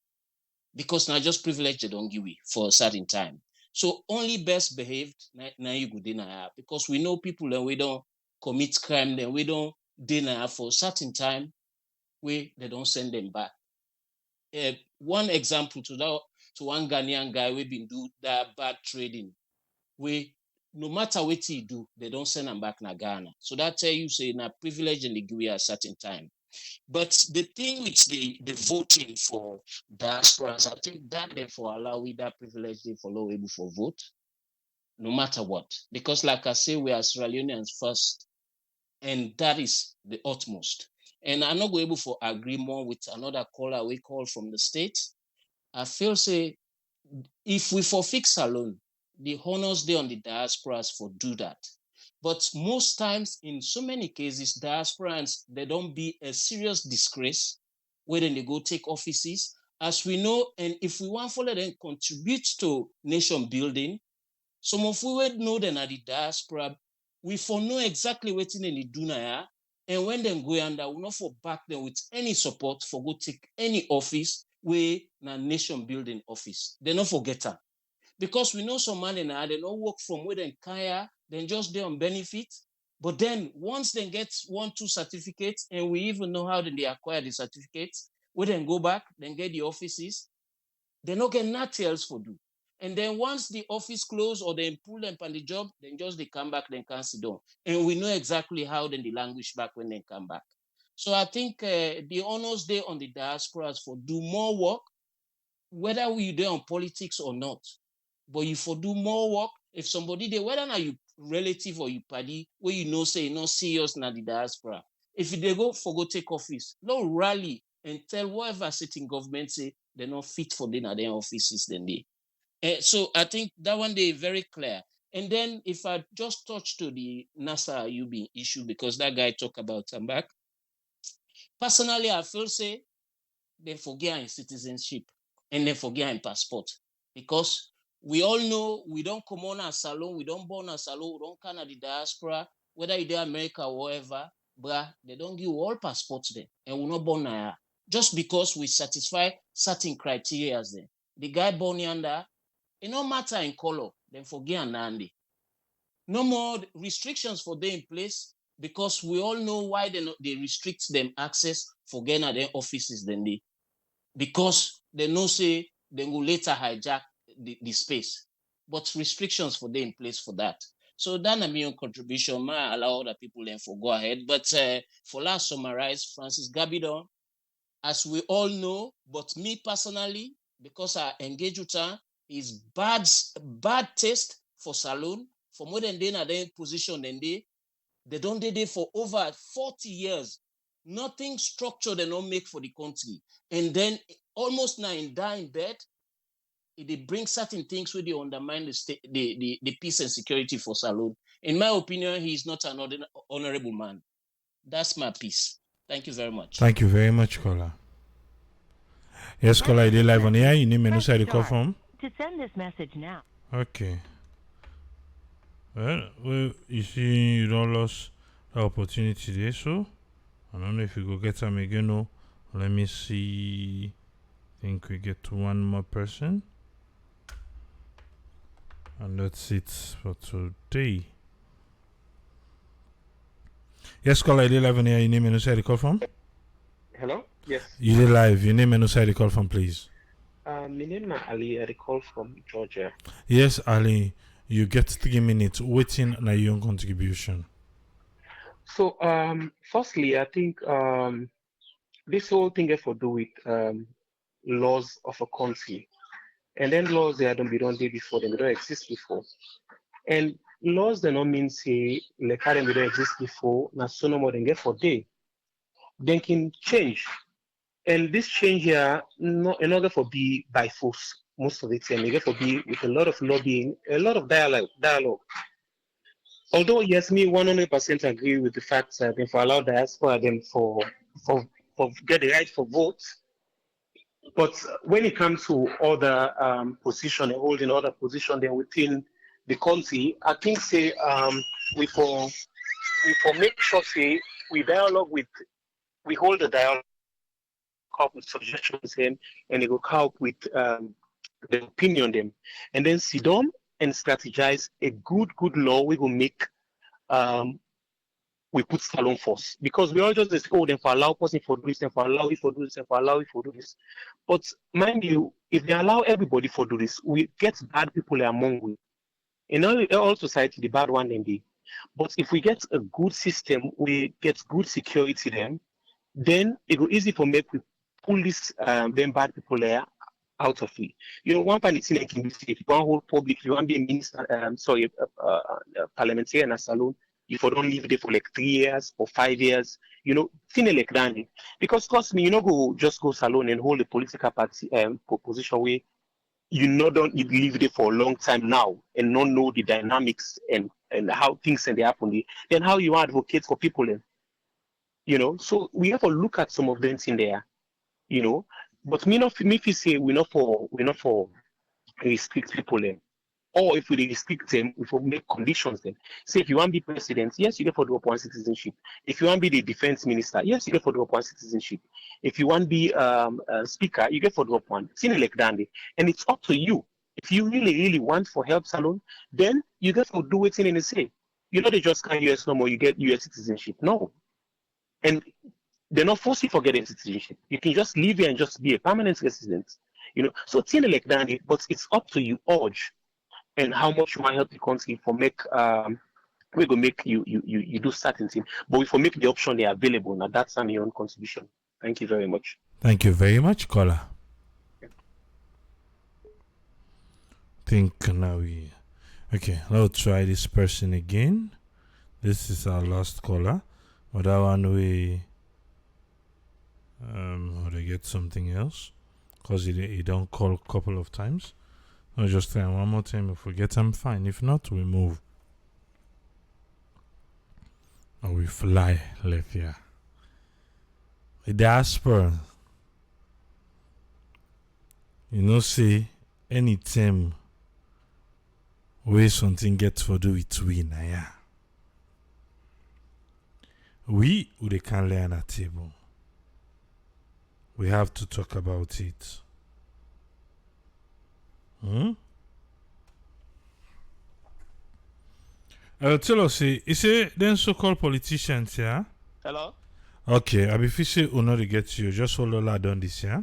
Because now just privilege they don't give you for a certain time. So only best behaved now you go dinner because we know people and we don't commit crime, then we don't dinner for a certain time, they don't send them back. One example to one Ghanaian guy we been do that bad trading, we no matter what he do, they don't send him back to Ghana. So that tell you say na privilege and they give you a certain time. But the thing with the voting for diasporas, I think that therefore allow we that privilege they follow able for vote, no matter what. Because like I say, we are Sierra Leoneans first, and that is the utmost. And I'm not able to agree more with another caller we call from the States. I feel say if we for fix alone, the honors they on the diasporas for do that. But most times, in so many cases, diasporans, they don't be a serious disgrace when they go take offices. As we know, and if we want for them contribute to nation building, some of we would know that at the diaspora, we for know exactly what they do now. And when them go under, we not for back them with any support for go take any office where na nation building office. They not forget that. Because we know some man in they don't work from where they kaya, then just they on benefit. But then once they get 1-2 certificates, and we even know how they acquire the certificates, we then go back, then get the offices, they not get nothing else for do. And then once the office close or they pull them on the job, then just they come back, then can't sit down. And we know exactly how then the language back when they come back. So I think the honors day on the diasporas for do more work, whether we there on politics or not. But you for do more work, if somebody there, whether now you relative or you party, where you know say not serious na the diaspora. If they go take office, no rally and tell whatever sitting government say they're not fit for their offices then they. So I think that one day very clear. And then if I just touch to the NASA UB issue because that guy talk about them back. Personally, I feel say they forget in citizenship and they forget in passport because we all know we don't come on as salon, we don't born as salon, we don't come at the diaspora, whether you're America or wherever, but they don't give all passports there and we're not born here just because we satisfy certain criteria as there. The guy born yonder, it no matter in color, then forget and Andy. No more restrictions for them in place because we all know why they restrict them access for getting at their offices then they because they know say they will later hijack the space. But restrictions for them in place for that. So that is my own contribution. Might allow other people then for go ahead. But for last summarize, Francis Gabidon, as we all know, but me personally, because I engage with her, is bad taste for saloon. For more than they are in position than they don't do there for over 40 years. Nothing structured they don't make for the country. And then almost now in dying bed, they bring certain things where they undermine the peace and security for Salon. In my opinion, he is not an honorable man. That's my piece. Thank you very much. Thank you very much, caller. Yes, caller, you live on air. You name and who the call from? To send this message now. Okay. Well, you see, you don't lose the opportunity there, so I don't know if you go get them again. No, let me see. I think we get one more person, and that's it for today. Yes, caller, you live on air. You name and who the call from? Hello? Yes. You live. Your name and who the call from, please. My name is Ali. I call from Georgia. Yes, Ali. You get 3 minutes waiting on your own contribution. So, firstly, I think this whole thing has to do with laws of a country, and then laws they don't be done day before them, they don't exist before, and laws they don't mean say like how they don't exist before. Now, so no more than get for day, then can change, and this change here not in order for be by force. Most of the time, they get for be with a lot of lobbying, a lot of dialogue. Although yes, me 100% agree with the fact that if we allow diaspora them for get the right for votes, but when it comes to other position and holding other position then within the country, I think say we for make sure say we hold the dialogue with suggestions and they go help with the opinion them, and then sit down and strategize a good law we will make we put salon force, because we all just say, oh, then for allow person for do this, then for allow it for do this, then for allow it for do this. But mind you, if they allow everybody for do this, we get bad people among we. In all society, the bad one then be. But if we get a good system, we get good security then it will easy for make we pull this them bad people there out of it. You know, one funny thing I can say, if you want to hold public, if you want to be a minister, parliamentarian as salon, if you don't live there for like 3 years or 5 years, you know, thing like that. Because trust me, you know, go salon and hold a political party position where you don't live there for a long time now and not know the dynamics and how things and they happen. Then how you advocate for people then? You know, so we have to look at some of them in there, you know. But me say we're not for restrict people then. Or if we restrict them, we will make conditions then. Say if you want to be president, yes, you get for the upon citizenship. If you want to be the defense minister, yes, you get for the upon citizenship. If you want to be a speaker, you get for the upon. And it's up to you. If you really want for help salon, then you get to do it in say. You know they just can't US no more, you get US citizenship. No. And they're not forcing for getting citizenship. You can just live here and just be a permanent resident. You know, so it's like that, but it's up to you, urge, and how much you want to help the country for make we're gonna make you do certain things. But if we make the option they are available, now that's on your own contribution. Thank you very much. Thank you very much, caller. Think now okay, let's try this person again. This is our last caller. But that one we or they get something else because he don't call a couple of times. I'll just try one more time. If we get him, fine. If not, we move. Or we fly left here. The diaspora. You know, say anytime where something gets for do it we na ya. We who they can lay on a table. We have to talk about it. Tell us, is it then so-called politicians, yeah? Hello? Okay, I be fishy will not get you. Just hold on on this, yeah?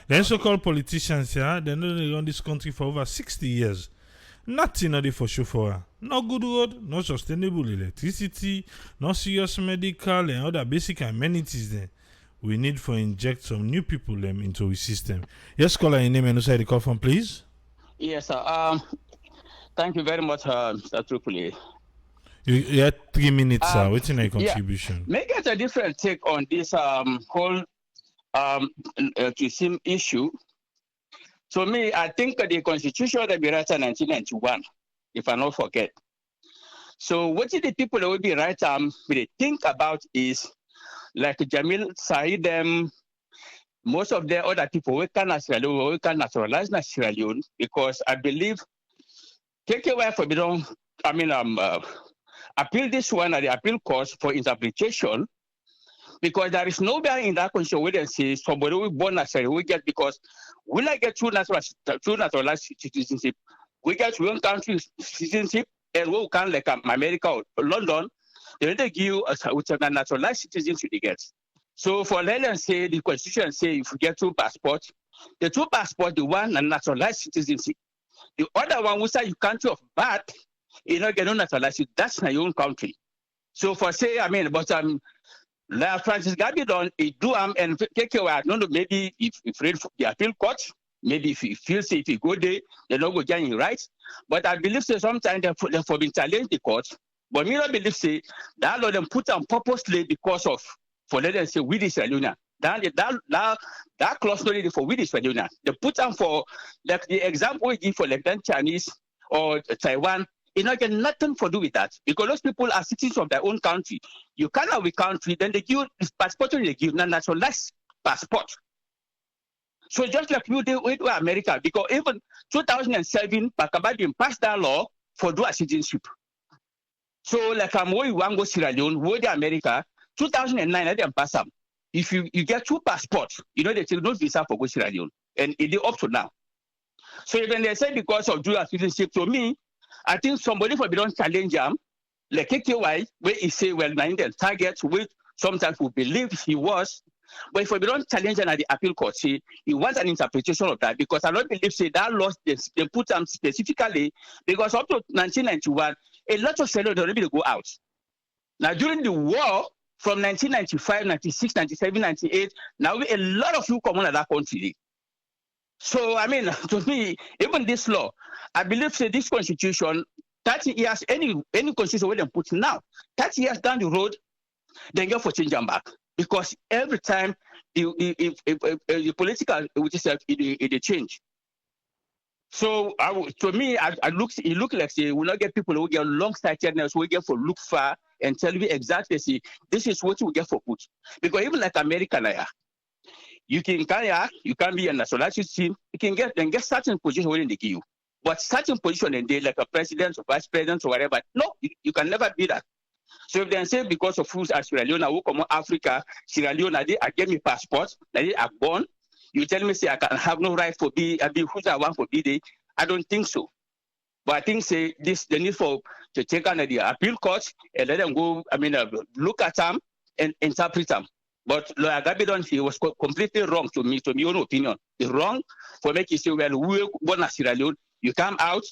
Then so-called politicians, yeah? They know they run this country for over 60 years. Nothing are they for sure for. No good road, no sustainable electricity, no serious medical and other basic amenities then. We need to inject some new people into the system. Yes, caller, your name and who the call from, please? Yes, sir. Thank you very much, Mr. Trupuli. You had 3 minutes, sir. What's in your contribution? Make it a different take on this whole Kisim issue. So me, I think the Constitution that be written in 1991, if I not forget. So what the people that will be right they think about is like Jamil Said, most of the other people we can naturalize Sierra Leone because I believe take away for Bidon, appeal this one at the appeal court for interpretation because there is nowhere in that constitution where they say somebody we born as we get because we like get true naturalized citizenship. We get one country citizenship and we can like America or London, they give you a naturalized citizenship they get. So for let's say the constitution say if you get two passports, the two passports, the one and naturalized citizenship. The other one we say you country of birth, you know, get no naturalized, that's not your own country. So for say, like Francis Gabidon, he do and take away. I don't know, maybe if read the appeal court, maybe if he feels if he go there, they don't go getting rights. But I believe say sometimes they for being challenged the court. But me not believe say that law them put on purposely because of for let them say we this Union. That clause not really for we this Union. They put on for like the example we give for like then Chinese or Taiwan. It not get nothing to do with that because those people are citizens of their own country. You cannot be country, then they give this passport, they give naturalized passport. So just like you did with America, because even 2007, Pakabadi passed that law for dual citizenship. So like where you want to go Sierra Leone, where the America, 2009, I didn't pass them. If you get two passports, you know they take no visa for go Sierra Leone, and it is up to now. So even they say because of dual citizenship, to me, I think somebody for don't challenge him, like KKY, where he say, well, now the target, which sometimes we believe he was, but if we don't challenge him at the appeal court, see, he wants an interpretation of that because I don't believe say that law they put them specifically because up to 1991, a lot of sellers don't able to go out. Now during the war from 1995, 96, 97, 98, now a lot of you come on at that country. So, I mean, to me, even this law, I believe say this constitution, 30 years, any constitution where they put now, 30 years down the road, they go for change them back. Because every time the political, which is it change. So, to me, it look like say, we not get people who get long-sightedness, we get for look far and tell me exactly, see, this is what we get for put. Because even like America, you can be a nationalized citizen, you can get certain position within the EU. But certain position in there, like a president or vice president or whatever, no, you can never be that. So if they say because of who's Sierra Leone, I come Africa, Sierra Leone, I get me passport, I born, you tell me say I can have no right for be who's I want for be there. I don't think so. But I think say this the need for to take on the appeal court and let them go, look at them and interpret them. But Lawyer Gabidon, he was completely wrong to me own opinion. It's wrong for making say, well, we born in Sierra Leone, you come out,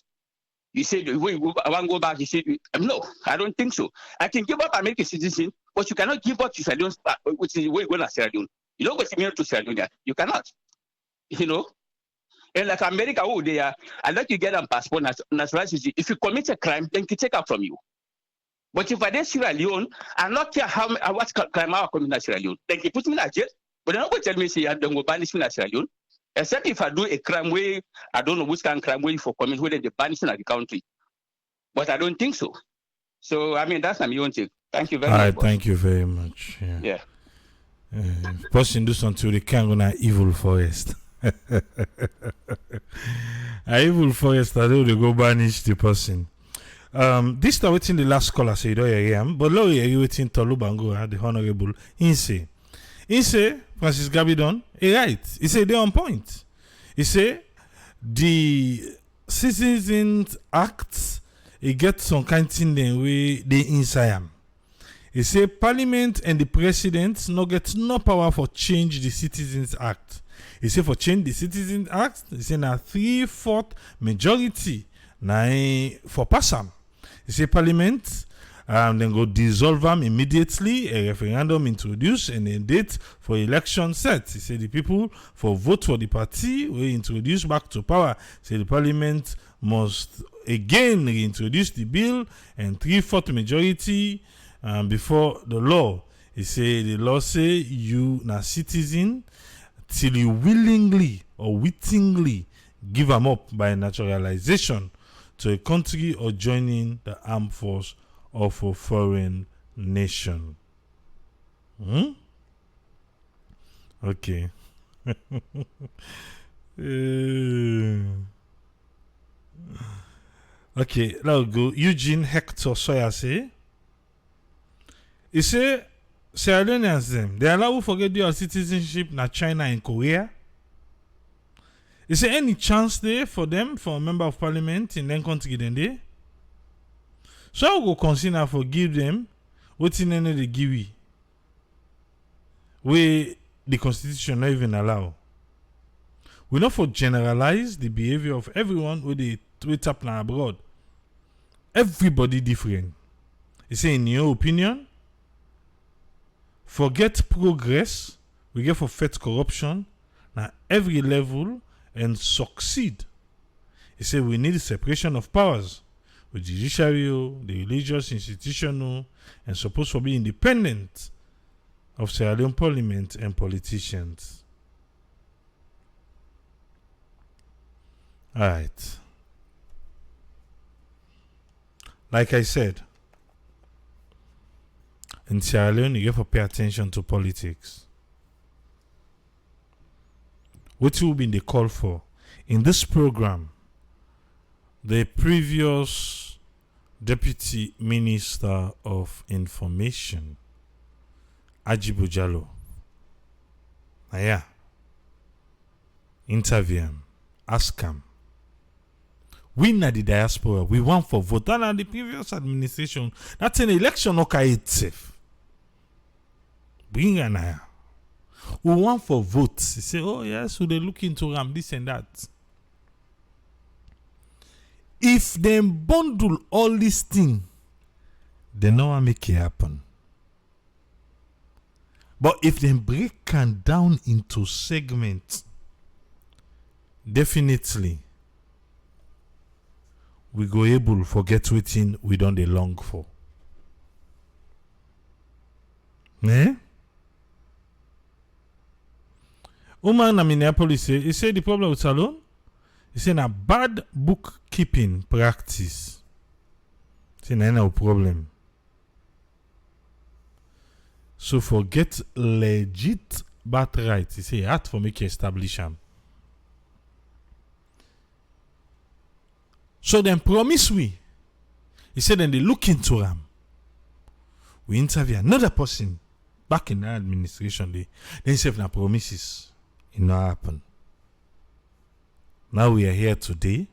you say, I want to go back, you say, no, I don't think so. I can give up American citizen, but you cannot give up to Sierra Leone, which is where you go to Sierra Leone. You don't go to Sierra Leone, you cannot. You know? And like America, they are, I let you get a passport, naturalized. If you commit a crime, then they take out from you. But if I did Sierra Leone, I not care what crime I commit in Sierra Leone. Then they put me in jail, but they're not going to tell me, say, I don't go banish me in Sierra Leone. Except if I do a crime where I don't know which kind of crime where for commit, whether they banish me in the country. But I don't think so. So, that's my own take. Thank you very much. Thank you very much. Yeah. Person do something, they can't go to evil forest. A evil forest, I know they go banish the person. This is waiting the last caller say you don't hear him, but now you waiting Tolubango, the honorable Inse, Francis Gabidon, he right. He say they on point. He say the Citizens Act, he get some kind of thing way they inside him. He say Parliament and the President no get no power for change the Citizens Act. He say for change the Citizens Act, he say na 3/4 majority na for pass am. He say Parliament then go dissolve them immediately, a referendum introduced and a date for election set. He say the people for vote for the party will introduce back to power. Say the Parliament must again reintroduce the bill and 3/4 majority before the law. He say the law say you na citizen till you willingly or wittingly give them up by naturalization to a country or joining the armed force of a foreign nation. Okay. Okay, now go. Eugene Hector Sawyer say, he say, Sierra Leoneans them, they allow you forget your citizenship na China and Korea. Is there any chance there for them, for a member of parliament in them country then they? So I will consider for give them what in any they give we. Where the constitution not even allow. We not for generalize the behavior of everyone where they tweet up now abroad. Everybody different. You say in your opinion, forget progress, we get for fight corruption na every level and succeed. He say we need separation of powers with judiciary, the religious institution, and supposed to be independent of Sierra Leone parliament and politicians. Alright. Like I said, in Sierra Leone, you have to pay attention to politics. What will be the call for? In this program, the previous Deputy Minister of Information, Ajibu Jallo, interview him, ask him. We na the diaspora, we want for vote. And the previous administration, that's an election okay itself. Bring an we want for votes. He say, oh yes, so they look into this and that. If they bundle all these things, they know what make it happen. But if they break them down into segments, definitely we go able to forget waiting we don't they long for. Eh? Woman in Minneapolis he say the problem with Salon, he say a bad bookkeeping practice. Say no problem. So forget legit birthright. He say hard for make you establish them. So then promise we. He said then they look into them. We interview another person back in the administration. Then he said na promises. It not happen. Now we are here today.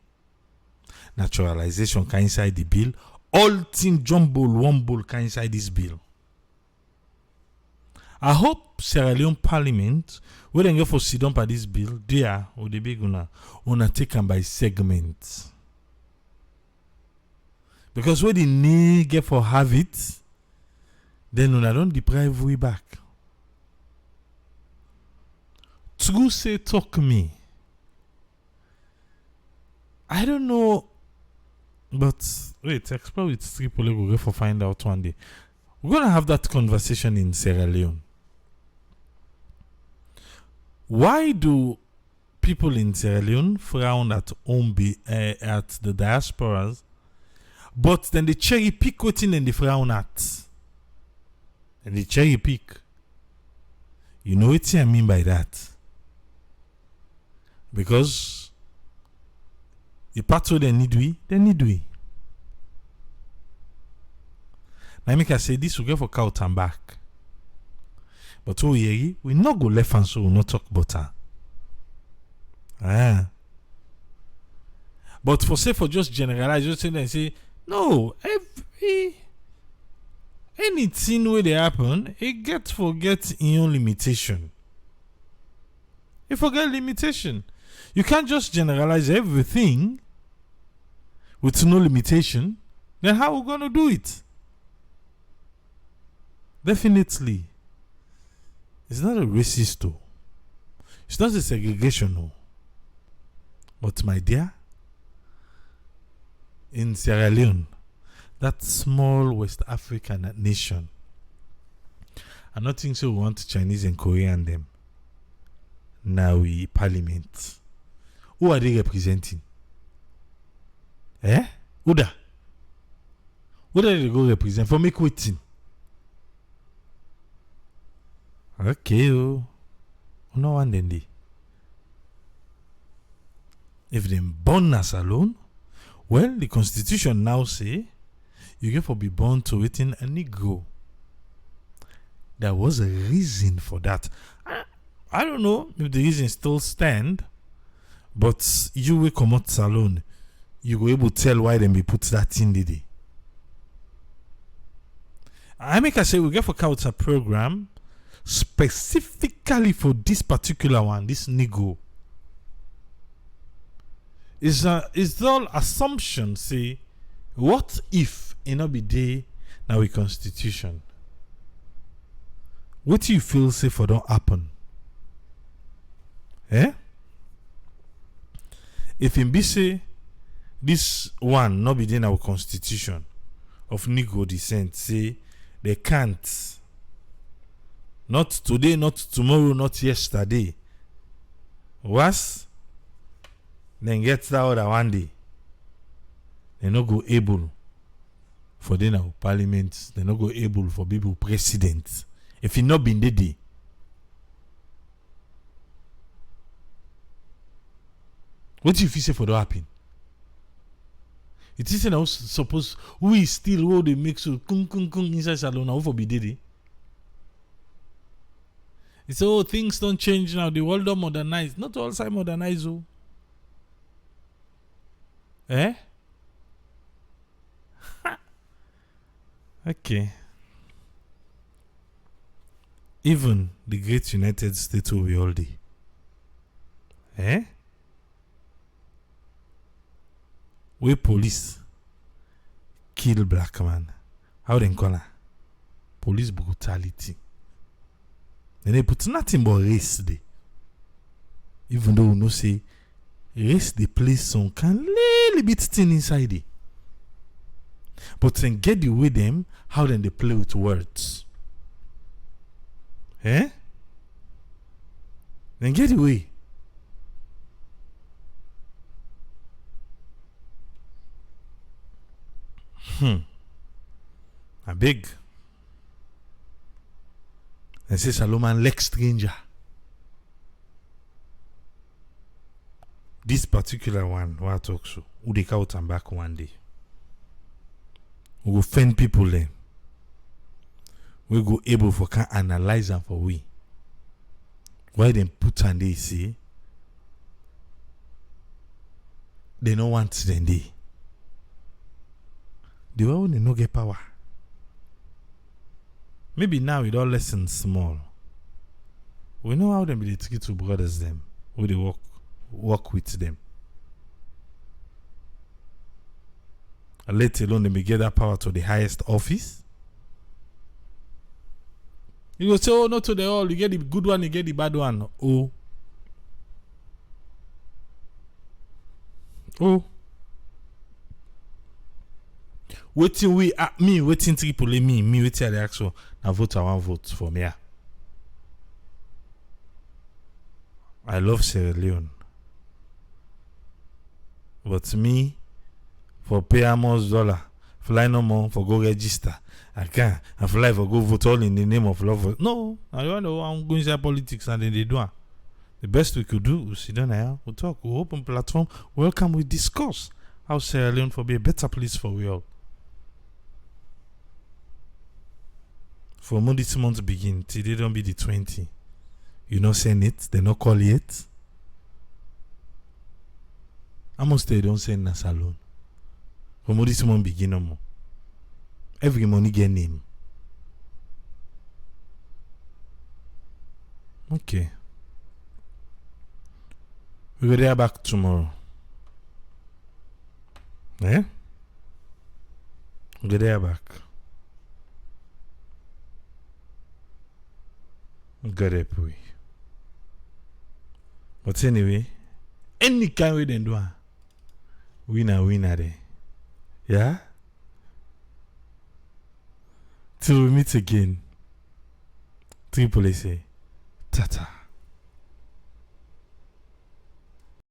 Naturalization can inside the bill. All thing jumble, wumble can inside this bill. I hope Sierra Leone Parliament, when they go for sit down by this bill, there or the big una take them by segments. Because when the need get for have it, then una don't deprive we back. True say talk me. I don't know, but wait, explore with 3 people will go for find out one day. We're gonna have that conversation in Sierra Leone. Why do people in Sierra Leone frown at at the diasporas, but then they cherry pick what's in the frown at? And they cherry pick. You know what I mean by that? Because the part where they need we. Now make I say this will go for count and back. But we not go left and so we not talk about her. But for just generalize, just say no, anything where they happen, it forget in your limitation. You forget limitation. You can't just generalize everything with no limitation. Then how are we gonna do it? Definitely. It's not a racist though. It's not a segregation though. But my dear, in Sierra Leone, that small West African nation, I'm not thinking so we want Chinese and Korean them. Now we parliament. Who are they representing? Who da? Who do they go represent? For make waiting. Okay. No one then dey. If them born as alone, well, the constitution now say you get for be born to within a Negro. There was a reason for that. I don't know if the reason still stand, but you will come out alone. You go able to tell why them be put that in the day. I make I say we get for couch a program specifically for this particular one, this Negro. Is all assumption say what if it not be day now we constitution? What do you feel say for don't happen? Eh? If in be say this one not be in our constitution of Negro descent, say they can't. Not today, not tomorrow, not yesterday. Was then get that other one day. They not go able for the now parliament. They not go able for people president. If it not been the day. What do you feel say for that happen? It isn't also suppose we still what they make so kung inside salon now for be day. It's oh things don't change now. The world don't modernize. Not all side modernize. Oh. Eh? Okay. Even the great United States will be all day. Eh? We police kill black man. How they call her? Police brutality. Then they put nothing but race there. Even though we know say race they play some kind little bit thing inside it. But then get the way them how then they play with words. Eh? Then get the way. I beg. And say Salomon Lex stranger. This particular one, what I talk so, who they out and back one day. We go offend people then. We go able for can analyze them for we. Why them put and they say they don't want them they. The way they no get power. Maybe now it all lessons small. We know how them be the three two brothers them. Who they work with them. And let alone they may get that power to the highest office. You go say, oh no to the all, you get the good one, you get the bad one. Oh. Waiting we me waiting triple me waiting at the actual now vote I want vote for me. I love Sierra Leone. But me for pay almost $1, fly no more for go register. I can't. I fly for go vote all in the name of love. No, I don't know. I'm going to politics and then they do. The best we could do is sit down here, we'll talk, we'll open platform, welcome, we discuss how Sierra Leone for be a better place for we all. For more this month begin, till they don't be the 20. You not send it, they not call it. Almost they don't send us alone. For more this month begin no more. Every money get name. Okay. We will be there back tomorrow. Eh? We'll be there back. God help we. But anyway, any kind way they do, winner there. Yeah? Till we meet again. Triple say, tata.